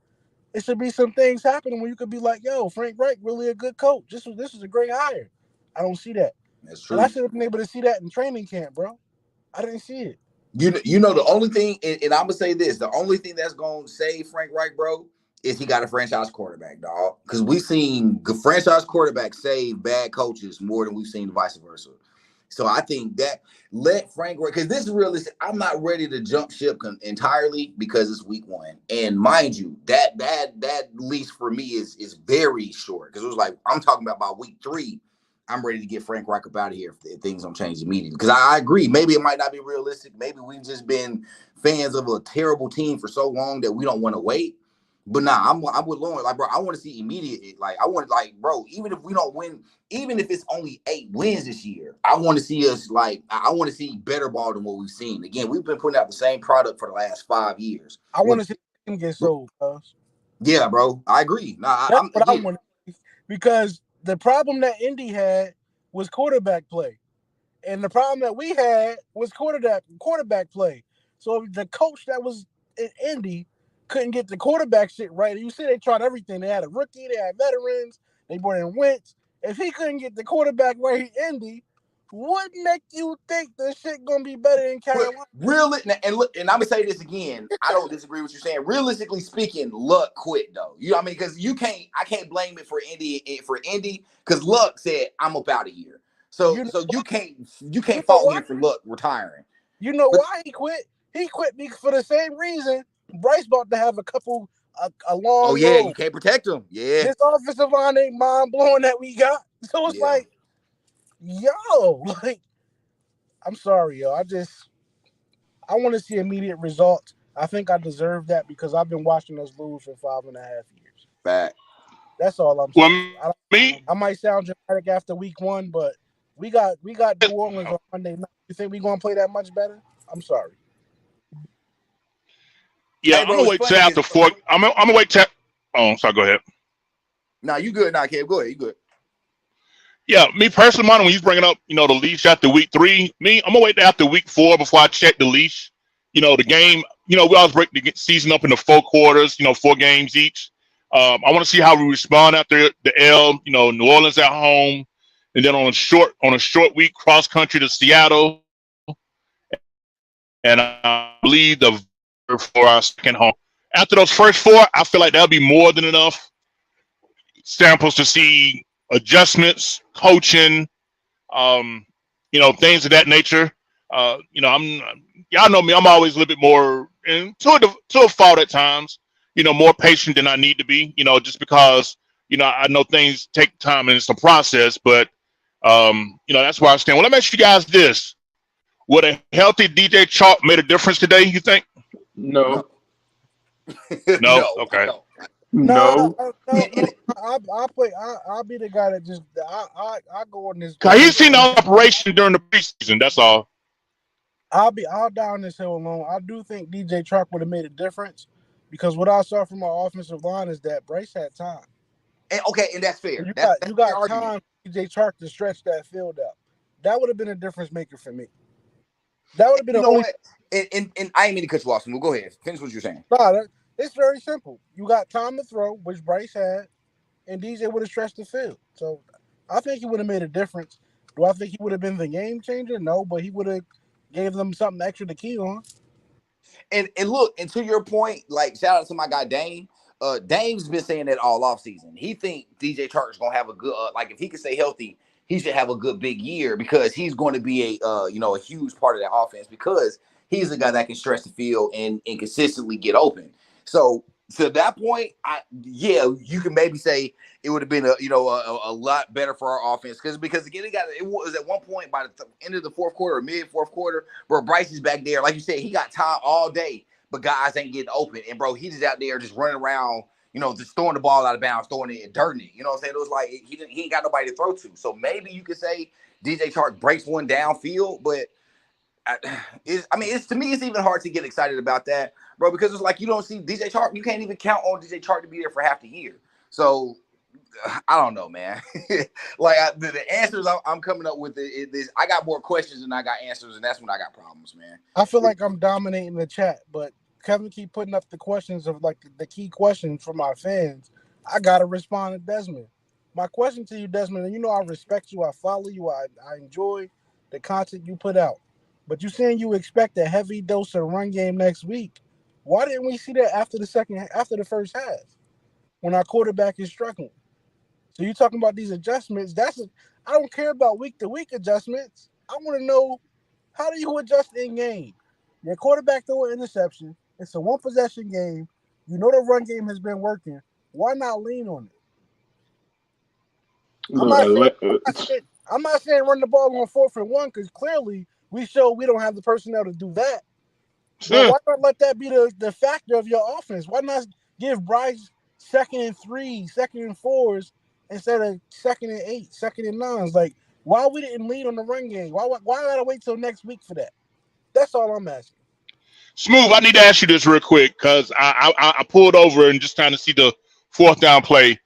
some things happening where you could be like, yo, Frank Reich really a good coach. This was a great hire. I don't see that. That's And I true. should have been able to see that in training camp, bro. I didn't see it. You know the only thing, and I'm gonna say this: the only thing that's gonna save Frank Reich, bro, is he got a franchise quarterback, dog. Because we've seen good franchise quarterbacks save bad coaches more than we've seen vice versa. So I think that let Frank Reich, because this is realistic. I'm not ready to jump ship entirely because it's week 1, and mind you, that lease for me is very short because it was like I'm talking about by week 3. I'm ready to get Frank Reich up out of here if things don't change immediately. Because I agree, maybe it might not be realistic. Maybe we've just been fans of a terrible team for so long that we don't want to wait. But nah, I'm with Lauren. Like, bro, I want to see immediate. Like, I want, like, bro, even if we don't win, even if it's only 8 wins this year, I want to see us like I want to see better ball than what we've seen. Again, we've been putting out the same product for the last 5 years. I want to see him get sold. Yeah, bro, I agree. Nah, That's what I want, because the problem that Indy had was quarterback play, and the problem that we had was quarterback play. So the coach that was in Indy couldn't get the quarterback shit right. And you see, they tried everything. They had a rookie, they had veterans, they brought in Wentz. If he couldn't get the quarterback right in Indy, what make you think the shit gonna be better in Carolina? And look, and I'm gonna say this again. I don't disagree with you saying. Realistically speaking, Luck quit though. You know what I mean? Because I can't blame it for Indy because Luck said I'm up out of here. So you can't fault him for Luck retiring. You know why he quit? He quit for the same reason. Bryce about to have a long. Oh yeah, road. you can't protect him. Yeah, this offensive line ain't mind blowing that we got. So it's like, yo, like, I'm sorry, yo. I want to see immediate results. I think I deserve that because I've been watching us lose for 5.5 years. Back. That's all I'm saying. I might sound dramatic after week 1, but we got New Orleans on Monday night. You think we're gonna play that much better? I'm sorry. Yeah, hey, bro, I'm gonna wait till after 4. I'm gonna wait till. Oh, sorry. Go ahead. Nah, you good? Nah, Kev, go ahead. You good? Yeah, me personally, man, when you bringing up, the leash after week 3, I'm gonna wait till after week 4 before I check the leash. The game. We always break the season up into 4 quarters. 4 games each. I want to see how we respond after the L. New Orleans at home, and then on a short week cross country to Seattle, and I believe for our second home. After those first 4, I feel like that'll be more than enough samples to see adjustments, coaching, things of that nature. Y'all know me. I'm always a little bit more, and to a fault at times. More patient than I need to be. Just because I know things take time and it's a process. But that's where I stand. Well, let me ask you guys this: would a healthy DJ Chalk made a difference today? You think? No. No. Okay. No. I'll be the guy that just I go on this. Cause he's seen the operation during the preseason. That's all. I'll down this hill alone. I do think DJ Chark would have made a difference because what I saw from our offensive line is that Bryce had time. And that's fair. You got time for DJ Chark to stretch that field out. That would have been a difference maker for me. That would have been and I ain't mean to cut you off. So we'll go ahead. Finish what you're saying. Nah, it's very simple. You got time to throw, which Bryce had, and DJ would have stretched the field. So I think he would have made a difference. Do I think he would have been the game changer? No, but he would have gave them something extra to key on. And look, and to your point, like, shout out to my guy Dame. Dame's been saying that all offseason. He think DJ Chark's gonna have a good like if he can stay healthy, he should have a good big year because he's going to be a huge part of that offense because he's the guy that can stretch the field and consistently get open. So to that point, you can maybe say it would have been a lot better for our offense because again it was at one point by the end of the fourth quarter or mid fourth quarter where Bryce is back there, like you said, he got time all day, but guys ain't getting open, and bro, he's just out there just running around, just throwing the ball out of bounds, throwing it and dirting it. You know what I'm saying? It was like he ain't got nobody to throw to. So maybe you could say DJ Chark breaks one downfield, but to me, it's even hard to get excited about that, bro, because it's like you don't see DJ Chark. You can't even count on DJ Chark to be there for half the year. So I don't know, man. Like the answers I'm coming up with is I got more questions than I got answers, and that's when I got problems, man. I feel like I'm dominating the chat, but Kevin keep putting up the questions of like the key questions from our fans. I gotta respond to Desmond. My question to you, Desmond, and I respect you, I follow you, I enjoy the content you put out. But you saying you expect a heavy dose of run game next week. Why didn't we see that after the first half when our quarterback is struggling? So you talking about these adjustments? I don't care about week to week adjustments. I want to know, how do you adjust in game? Your quarterback threw an interception. It's a 1 possession game. The run game has been working. Why not lean on it? I'm not saying run the ball on 4th and 1 because clearly we show we don't have the personnel to do that. But why not let that be the factor of your offense? Why not Give Bryce 2nd and 3, 2nd and 4s instead of 2nd and 8, 2nd and 9s. Like, why we didn't lead on the run game? Why I gotta wait till next week for that? That's all I'm asking. Smooth, I need to ask you this real quick because I pulled over and just trying to see the fourth down play.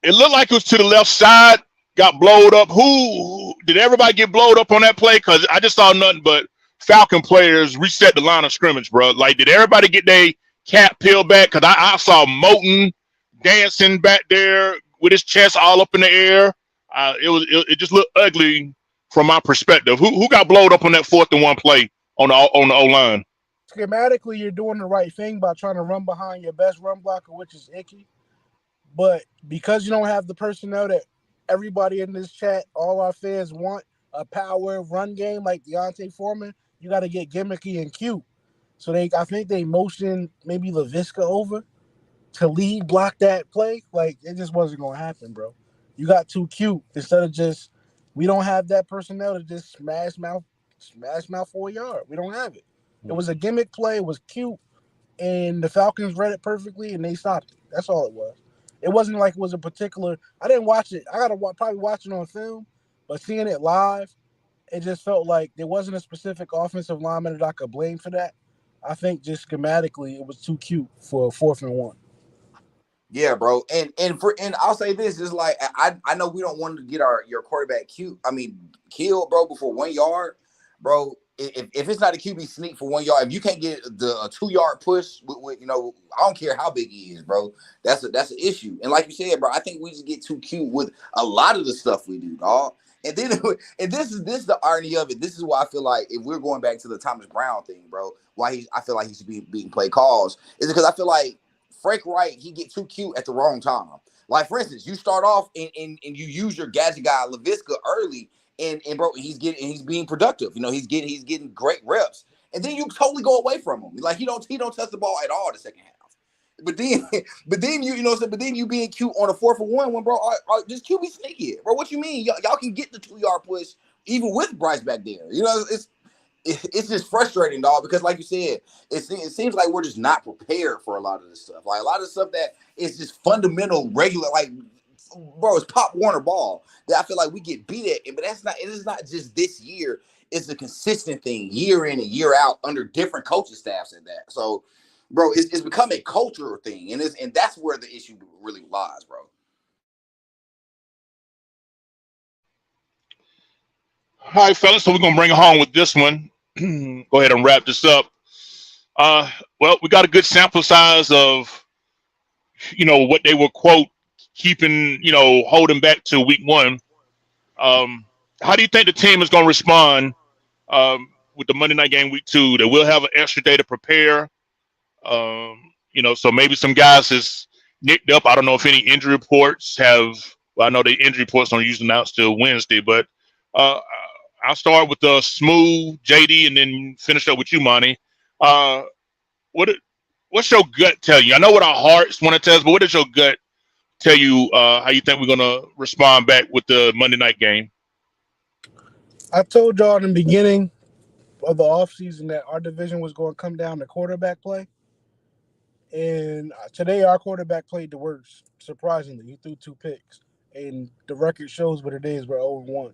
It looked like it was to the left side, got blowed up. Who did everybody get blowed up on that play? Because I just saw nothing but Falcon players reset the line of scrimmage, bro. Like, did everybody get their cap peeled back? Because I saw Moton dancing back there with his chest all up in the air. It just looked ugly from my perspective. Who got blowed up on that 4th and 1 play on the O line? Schematically, you're doing the right thing by trying to run behind your best run blocker, which is Icky. But because you don't have the personnel that everybody in this chat, all our fans want, a power run game like Deontay Foreman, you got to get gimmicky and cute. So I think they motioned maybe LaVisca over to lead block that play. Like, it just wasn't going to happen, bro. You got too cute instead of just, we don't have that personnel to just smash mouth for a yard. We don't have it. It was a gimmick play. It was cute. And the Falcons read it perfectly, and they stopped it. That's all it was. It wasn't like it was a particular – I didn't watch it. I got to probably watch it on film. But seeing it live, it just felt like there wasn't a specific offensive lineman that I could blame for that. I think just schematically it was too cute for a 4th and 1. Yeah, bro. And I'll say this is like I know we don't want to get your quarterback killed, bro, before 1 yard, bro. If it's not a QB sneak for 1 yard, if you can't get a 2-yard push with I don't care how big he is, bro. That's an issue. And like you said, bro, I think we just get too cute with a lot of the stuff we do, dog. And then and this is the irony of it. This is why I feel like if we're going back to the Thomas Brown thing, bro, I feel like he should be being played calls is because I feel like Frank Wright, he get too cute at the wrong time. Like, for instance, you start off and you use your gadget guy LaVisca early, and bro, he's being productive. He's getting great reps, and then you totally go away from him. Like, he don't touch the ball at all the second half. But then you being cute on a 4th and 1 when, bro, just QB sneaky, bro. What you mean? Y'all can get the 2-yard push even with Bryce back there. It's just frustrating, dog, because like you said, it seems like we're just not prepared for a lot of this stuff. Like, a lot of the stuff that is just fundamental, regular, like, bro, it's Pop Warner ball that I feel like we get beat at. But it is not just this year. It's a consistent thing year in and year out under different coaching staffs at that. So, bro, it's become a cultural thing. And that's where the issue really lies, bro. All right, fellas, so we're going to bring it home with this one. Go ahead and wrap this up. Well, we got a good sample size of, what they were, quote, keeping, holding back to week 1. How do you think the team is going to respond with the Monday night game week 2? That we'll have an extra day to prepare. So maybe some guys is nicked up. I don't know if any injury reports have. Well, I know the injury reports don't usually announce till Wednesday, but I'll start with the Smooth, JD, and then finish up with you, Monty. What's your gut tell you? I know what our hearts want to tell us, but what does your gut tell you how you think we're going to respond back with the Monday night game? I told y'all in the beginning of the offseason that our division was going to come down to quarterback play. And today our quarterback played the worst, surprisingly. He threw 2 picks. And the record shows what it is. We're 0-1.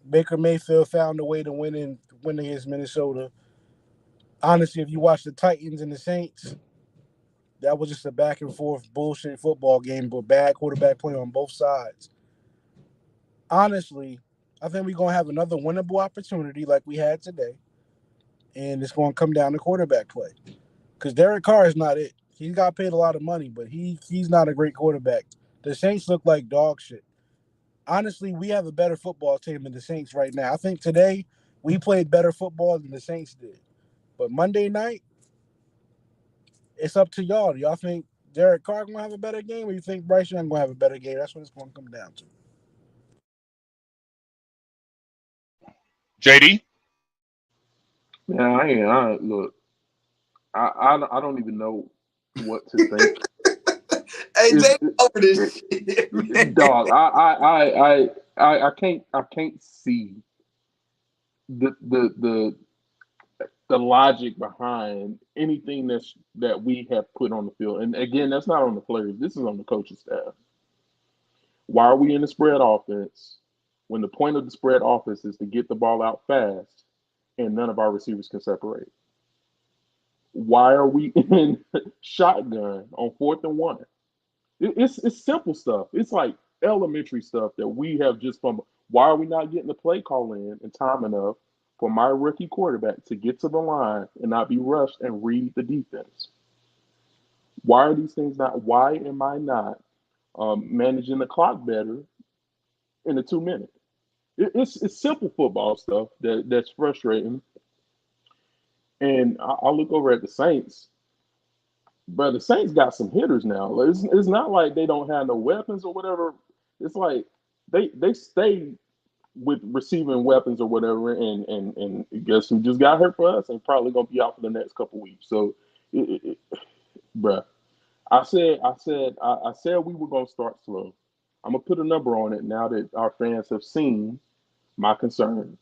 Baker Mayfield found a way to win against Minnesota. Honestly, if you watch the Titans and the Saints, that was just a back and forth bullshit football game, but bad quarterback play on both sides. Honestly, I think we're going to have another winnable opportunity like we had today, and it's going to come down to quarterback play. Because Derek Carr is not it. He got paid a lot of money, but he's not a great quarterback. The Saints look like dog shit. Honestly, we have a better football team than the Saints right now. I think today we played better football than the Saints did. But Monday night, it's up to y'all. Do y'all think Derek Carr going to have a better game, or you think Bryce Young going to have a better game? That's what it's going to come down to. JD? Yeah, look, I don't even know what to think. Hey, Jay, over this shit, man. Dog, I can't see the the logic behind anything that we have put on the field. And again, that's not on the players. This is on the coaching staff. Why are we in the spread offense when the point of the spread offense is to get the ball out fast and none of our receivers can separate? Why are we in shotgun on 4th and 1? It's simple stuff. It's like elementary stuff that we have just from. Why are we not getting the play call in time enough for my rookie quarterback to get to the line and not be rushed and read the defense? Why are these things not? Why am I not managing the clock better in the 2 minute? It's simple football stuff that's frustrating. And I look over at the Saints. But the Saints got some hitters now. It's not like they don't have no weapons or whatever. It's like they stay with receiving weapons or whatever, and guess who just got hurt for us and probably gonna be out for the next couple weeks. So, bruh, I said we were gonna start slow. I'm gonna put a number on it now that our fans have seen my concerns.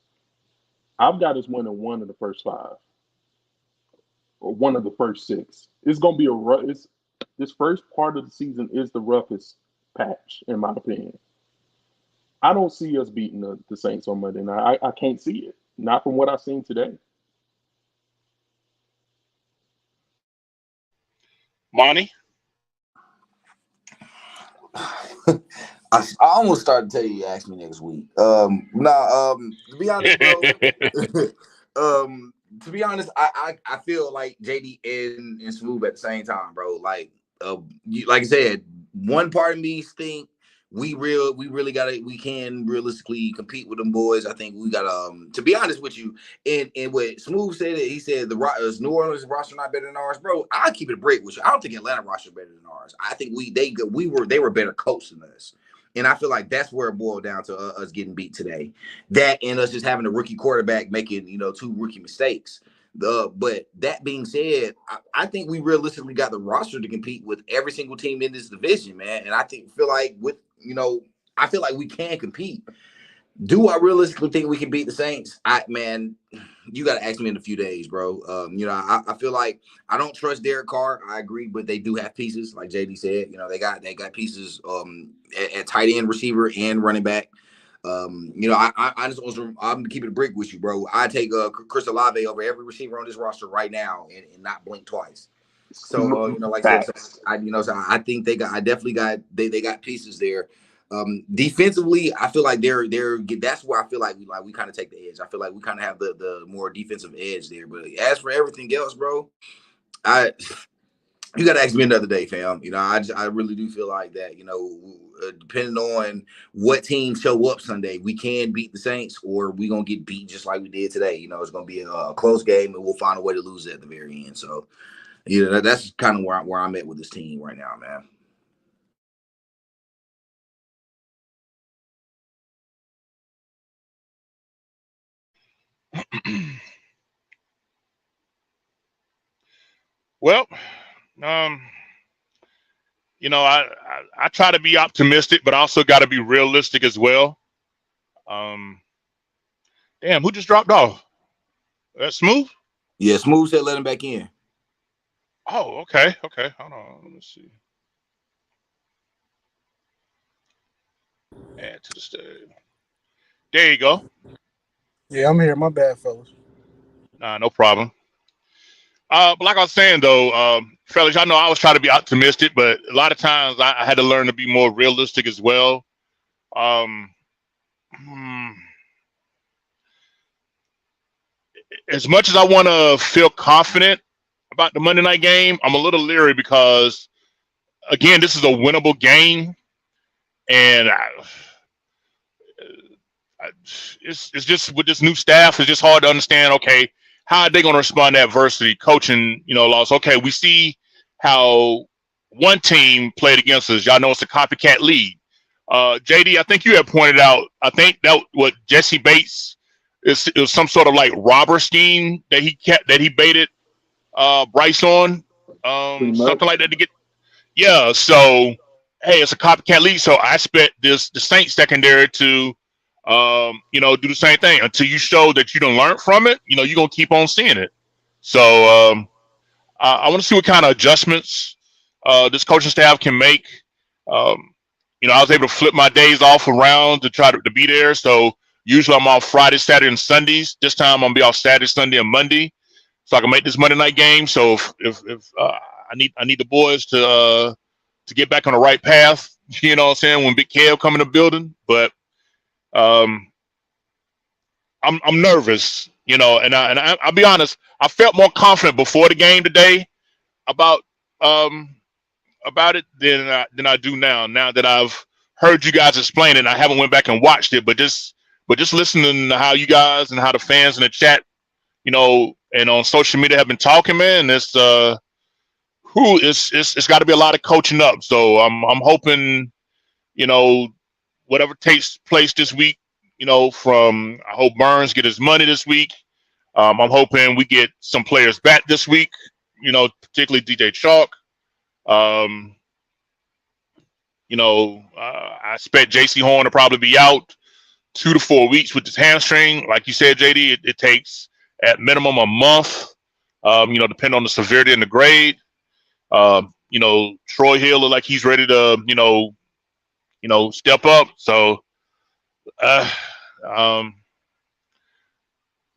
I've got us winning 1 of the first 5 or 1 of the first 6. It's gonna be a rough. This first part of the season is the roughest patch, in my opinion. I don't see us beating the Saints on Monday night. I can't see it. Not from what I've seen today. Monty? I almost started to tell you ask me next week. To be honest, bro. To be honest, I feel like JD and Smooth at the same time, bro. Like like I said, one part of me think we can realistically compete with them boys. I think we got to be honest with you, and what Smooth said, he said the New Orleans roster not better than ours, bro. I'll keep it a break with you. I don't think Atlanta roster better than ours. I think they were better coached than us. And I feel like that's where it boiled down to us getting beat today. That and us just having a rookie quarterback making 2 rookie mistakes. But that being said, I think we realistically got the roster to compete with every single team in this division, man. And I feel like I feel like we can compete. Do I realistically think we can beat the Saints? You got to ask me in a few days, bro. I feel like I don't trust Derek Carr. I agree, but they do have pieces, like JD said. They got pieces at tight end, receiver, and running back. I'm keeping a break with you, bro. I take Chris Olave over every receiver on this roster right now and not blink twice. So like I said, I think they got pieces there. Defensively, I feel like that's where I feel like we kind of take the edge. I feel like we kind of have the more defensive edge there. But as for everything else, bro, you got to ask me another day, fam. I really do feel like that. Depending on what team show up Sunday, we can beat the Saints, or we gonna get beat just like we did today. It's gonna be a close game, and we'll find a way to lose it at the very end. So, that's kind of where I'm at with this team right now, man. Well, I try to be optimistic, but also got to be realistic as well. Damn, who just dropped off? Smooth? Yeah, Smooth said let him back in. Oh, okay. Hold on, let me see. Add to the stage. There you go. Yeah, I'm here. My bad, fellas. Nah, no problem. But like I was saying, though, fellas, I know I was trying to be optimistic, but a lot of times I had to learn to be more realistic as well. As much as I want to feel confident about the Monday night game, I'm a little leery because, again, this is a winnable game, and it's just with this new staff, it's just hard to understand. Okay, how are they going to respond to adversity? Coaching, loss. Okay, we see how one team played against us. Y'all know it's a copycat league. JD, I think you had pointed out. I think that what Jesse Bates it was some sort of like robber scheme that he baited Bryce on, something like that to get. Yeah, so hey, it's a copycat league, so I expect the Saints secondary to do the same thing until you show that you don't learn from it. You're gonna keep on seeing it. So I want to see what kind of adjustments this coaching staff can make. Um, I was able to flip my days off around to try to be there. So usually I'm off Friday, Saturday, and Sundays. This time I'm gonna be off Saturday, Sunday, and Monday, so I can make this Monday night game. So if I need the boys to get back on the right path. You know what I'm saying? When Big Kev come in the building, but um, I'm nervous. I'll be honest. I felt more confident before the game today about um about it than I do now. Now that I've heard you guys explain it, I haven't went back and watched it, but just listening to how you guys and how the fans in the chat, and on social media have been talking, man. It's got to be a lot of coaching up. So I'm hoping, you know, whatever takes place this week, from I hope Burns get his money this week. I'm hoping we get some players back this week, particularly DJ Chalk. Um, I expect JC Horn to probably be out 2 to 4 weeks with his hamstring. Like you said, JD, it takes at minimum a month, depending on the severity and the grade. Troy Hill look like he's ready to, step up. So, uh, um,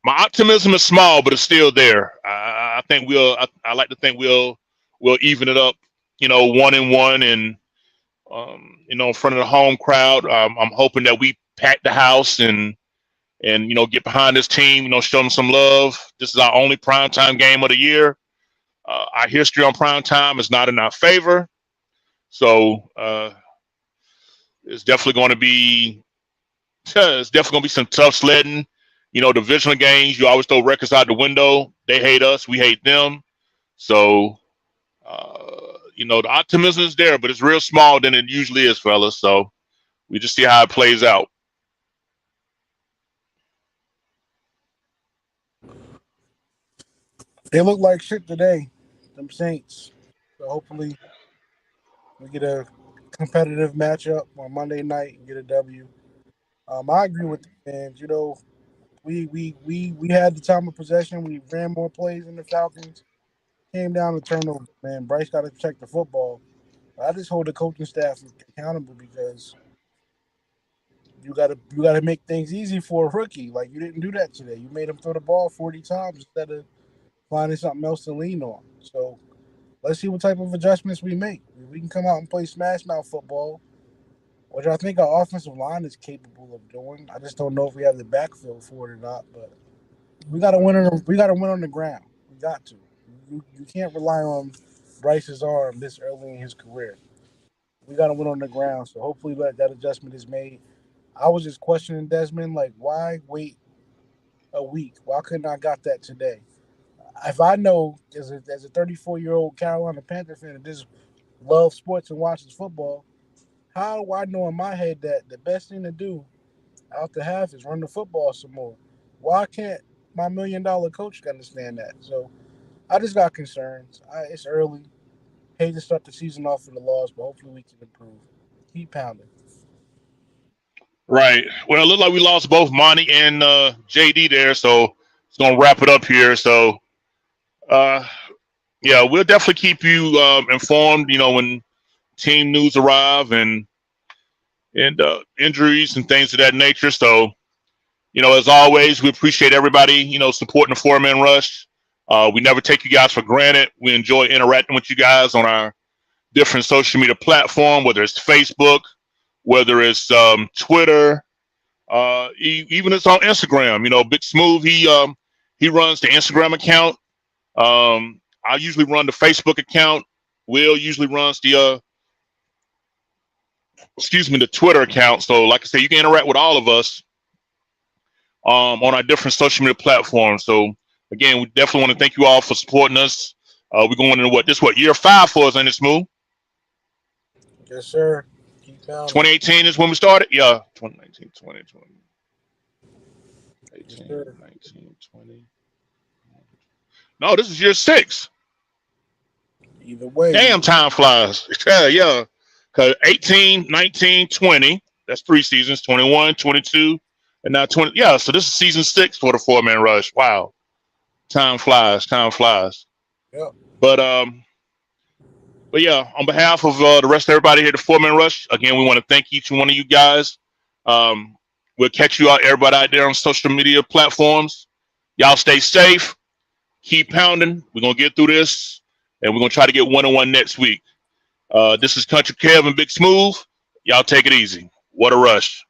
my optimism is small, but it's still there. I think I like to think we'll even it up, 1-1, and in front of the home crowd. I'm hoping that we pack the house and get behind this team. Show them some love. This is our only primetime game of the year. Our history on primetime is not in our favor, so it's definitely going to be some tough sledding. Divisional games, you always throw records out the window. They hate us, we hate them. So, the optimism is there, but it's real small than it usually is, fellas. So we just see how it plays out. They look like shit today, them Saints. So hopefully we get a competitive matchup on Monday night and get a W. I agree with the fans. We had the time of possession. We ran more plays than the Falcons. Came down to turnover, man. Bryce got to protect the football. I just hold the coaching staff accountable because you gotta make things easy for a rookie. Like you didn't do that today. You made him throw the ball 40 times instead of finding something else to lean on. So let's see what type of adjustments we make. If we can come out and play smash mouth football, which I think our offensive line is capable of doing. I just don't know if we have the backfield for it or not. But we got to win on the ground. We got to. You can't rely on Bryce's arm this early in his career. We got to win on the ground. So hopefully that adjustment is made. I was just questioning Desmond, like, why wait a week? Why couldn't I got that today? If I know as a 34-year-old Carolina Panther fan that just loves sports and watches football, how do I know in my head that the best thing to do out the half is run the football some more? Why can't my $1 million coach understand that? So I just got concerns. It's early. Hate to start the season off with a loss, but hopefully we can improve. Keep pounding. Right. Well, it looked like we lost both Monty and JD there, so it's gonna wrap it up here. So, uh, yeah, we'll definitely keep you informed. When team news arrive and injuries and things of that nature. So, as always, we appreciate everybody, supporting the four-man rush. We never take you guys for granted. We enjoy interacting with you guys on our different social media platform, whether it's Facebook, whether it's Twitter, even it's on Instagram. Big Smooth, he runs the Instagram account. I usually run the Facebook account. Will usually runs the the Twitter account. So, like I said, you can interact with all of us on our different social media platforms. So, again, we definitely want to thank you all for supporting us. We're going into year 5 for us, ain't it, Smooth? Yes, sir. Keep pounding. 2018 is when we started? Yeah, 2019, 2020. Yes, 18, sir. 19, 20. No, this is year 6. Either way. Damn, time flies. Yeah. Because 18, 19, 20, that's 3 seasons, 21, 22, and now 20. Yeah, so this is season 6 for the four-man rush. Wow. Time flies. Time flies. Yep. But yeah, on behalf of the rest of everybody here at the Four Man Rush, again, we want to thank each one of you guys. We'll catch you out, everybody out there on social media platforms. Y'all stay safe. Keep pounding. We're gonna get through this, and we're gonna try to get 1-on-1 next week. This is Country Kev and Big Smooth. Y'all take it easy. What a rush.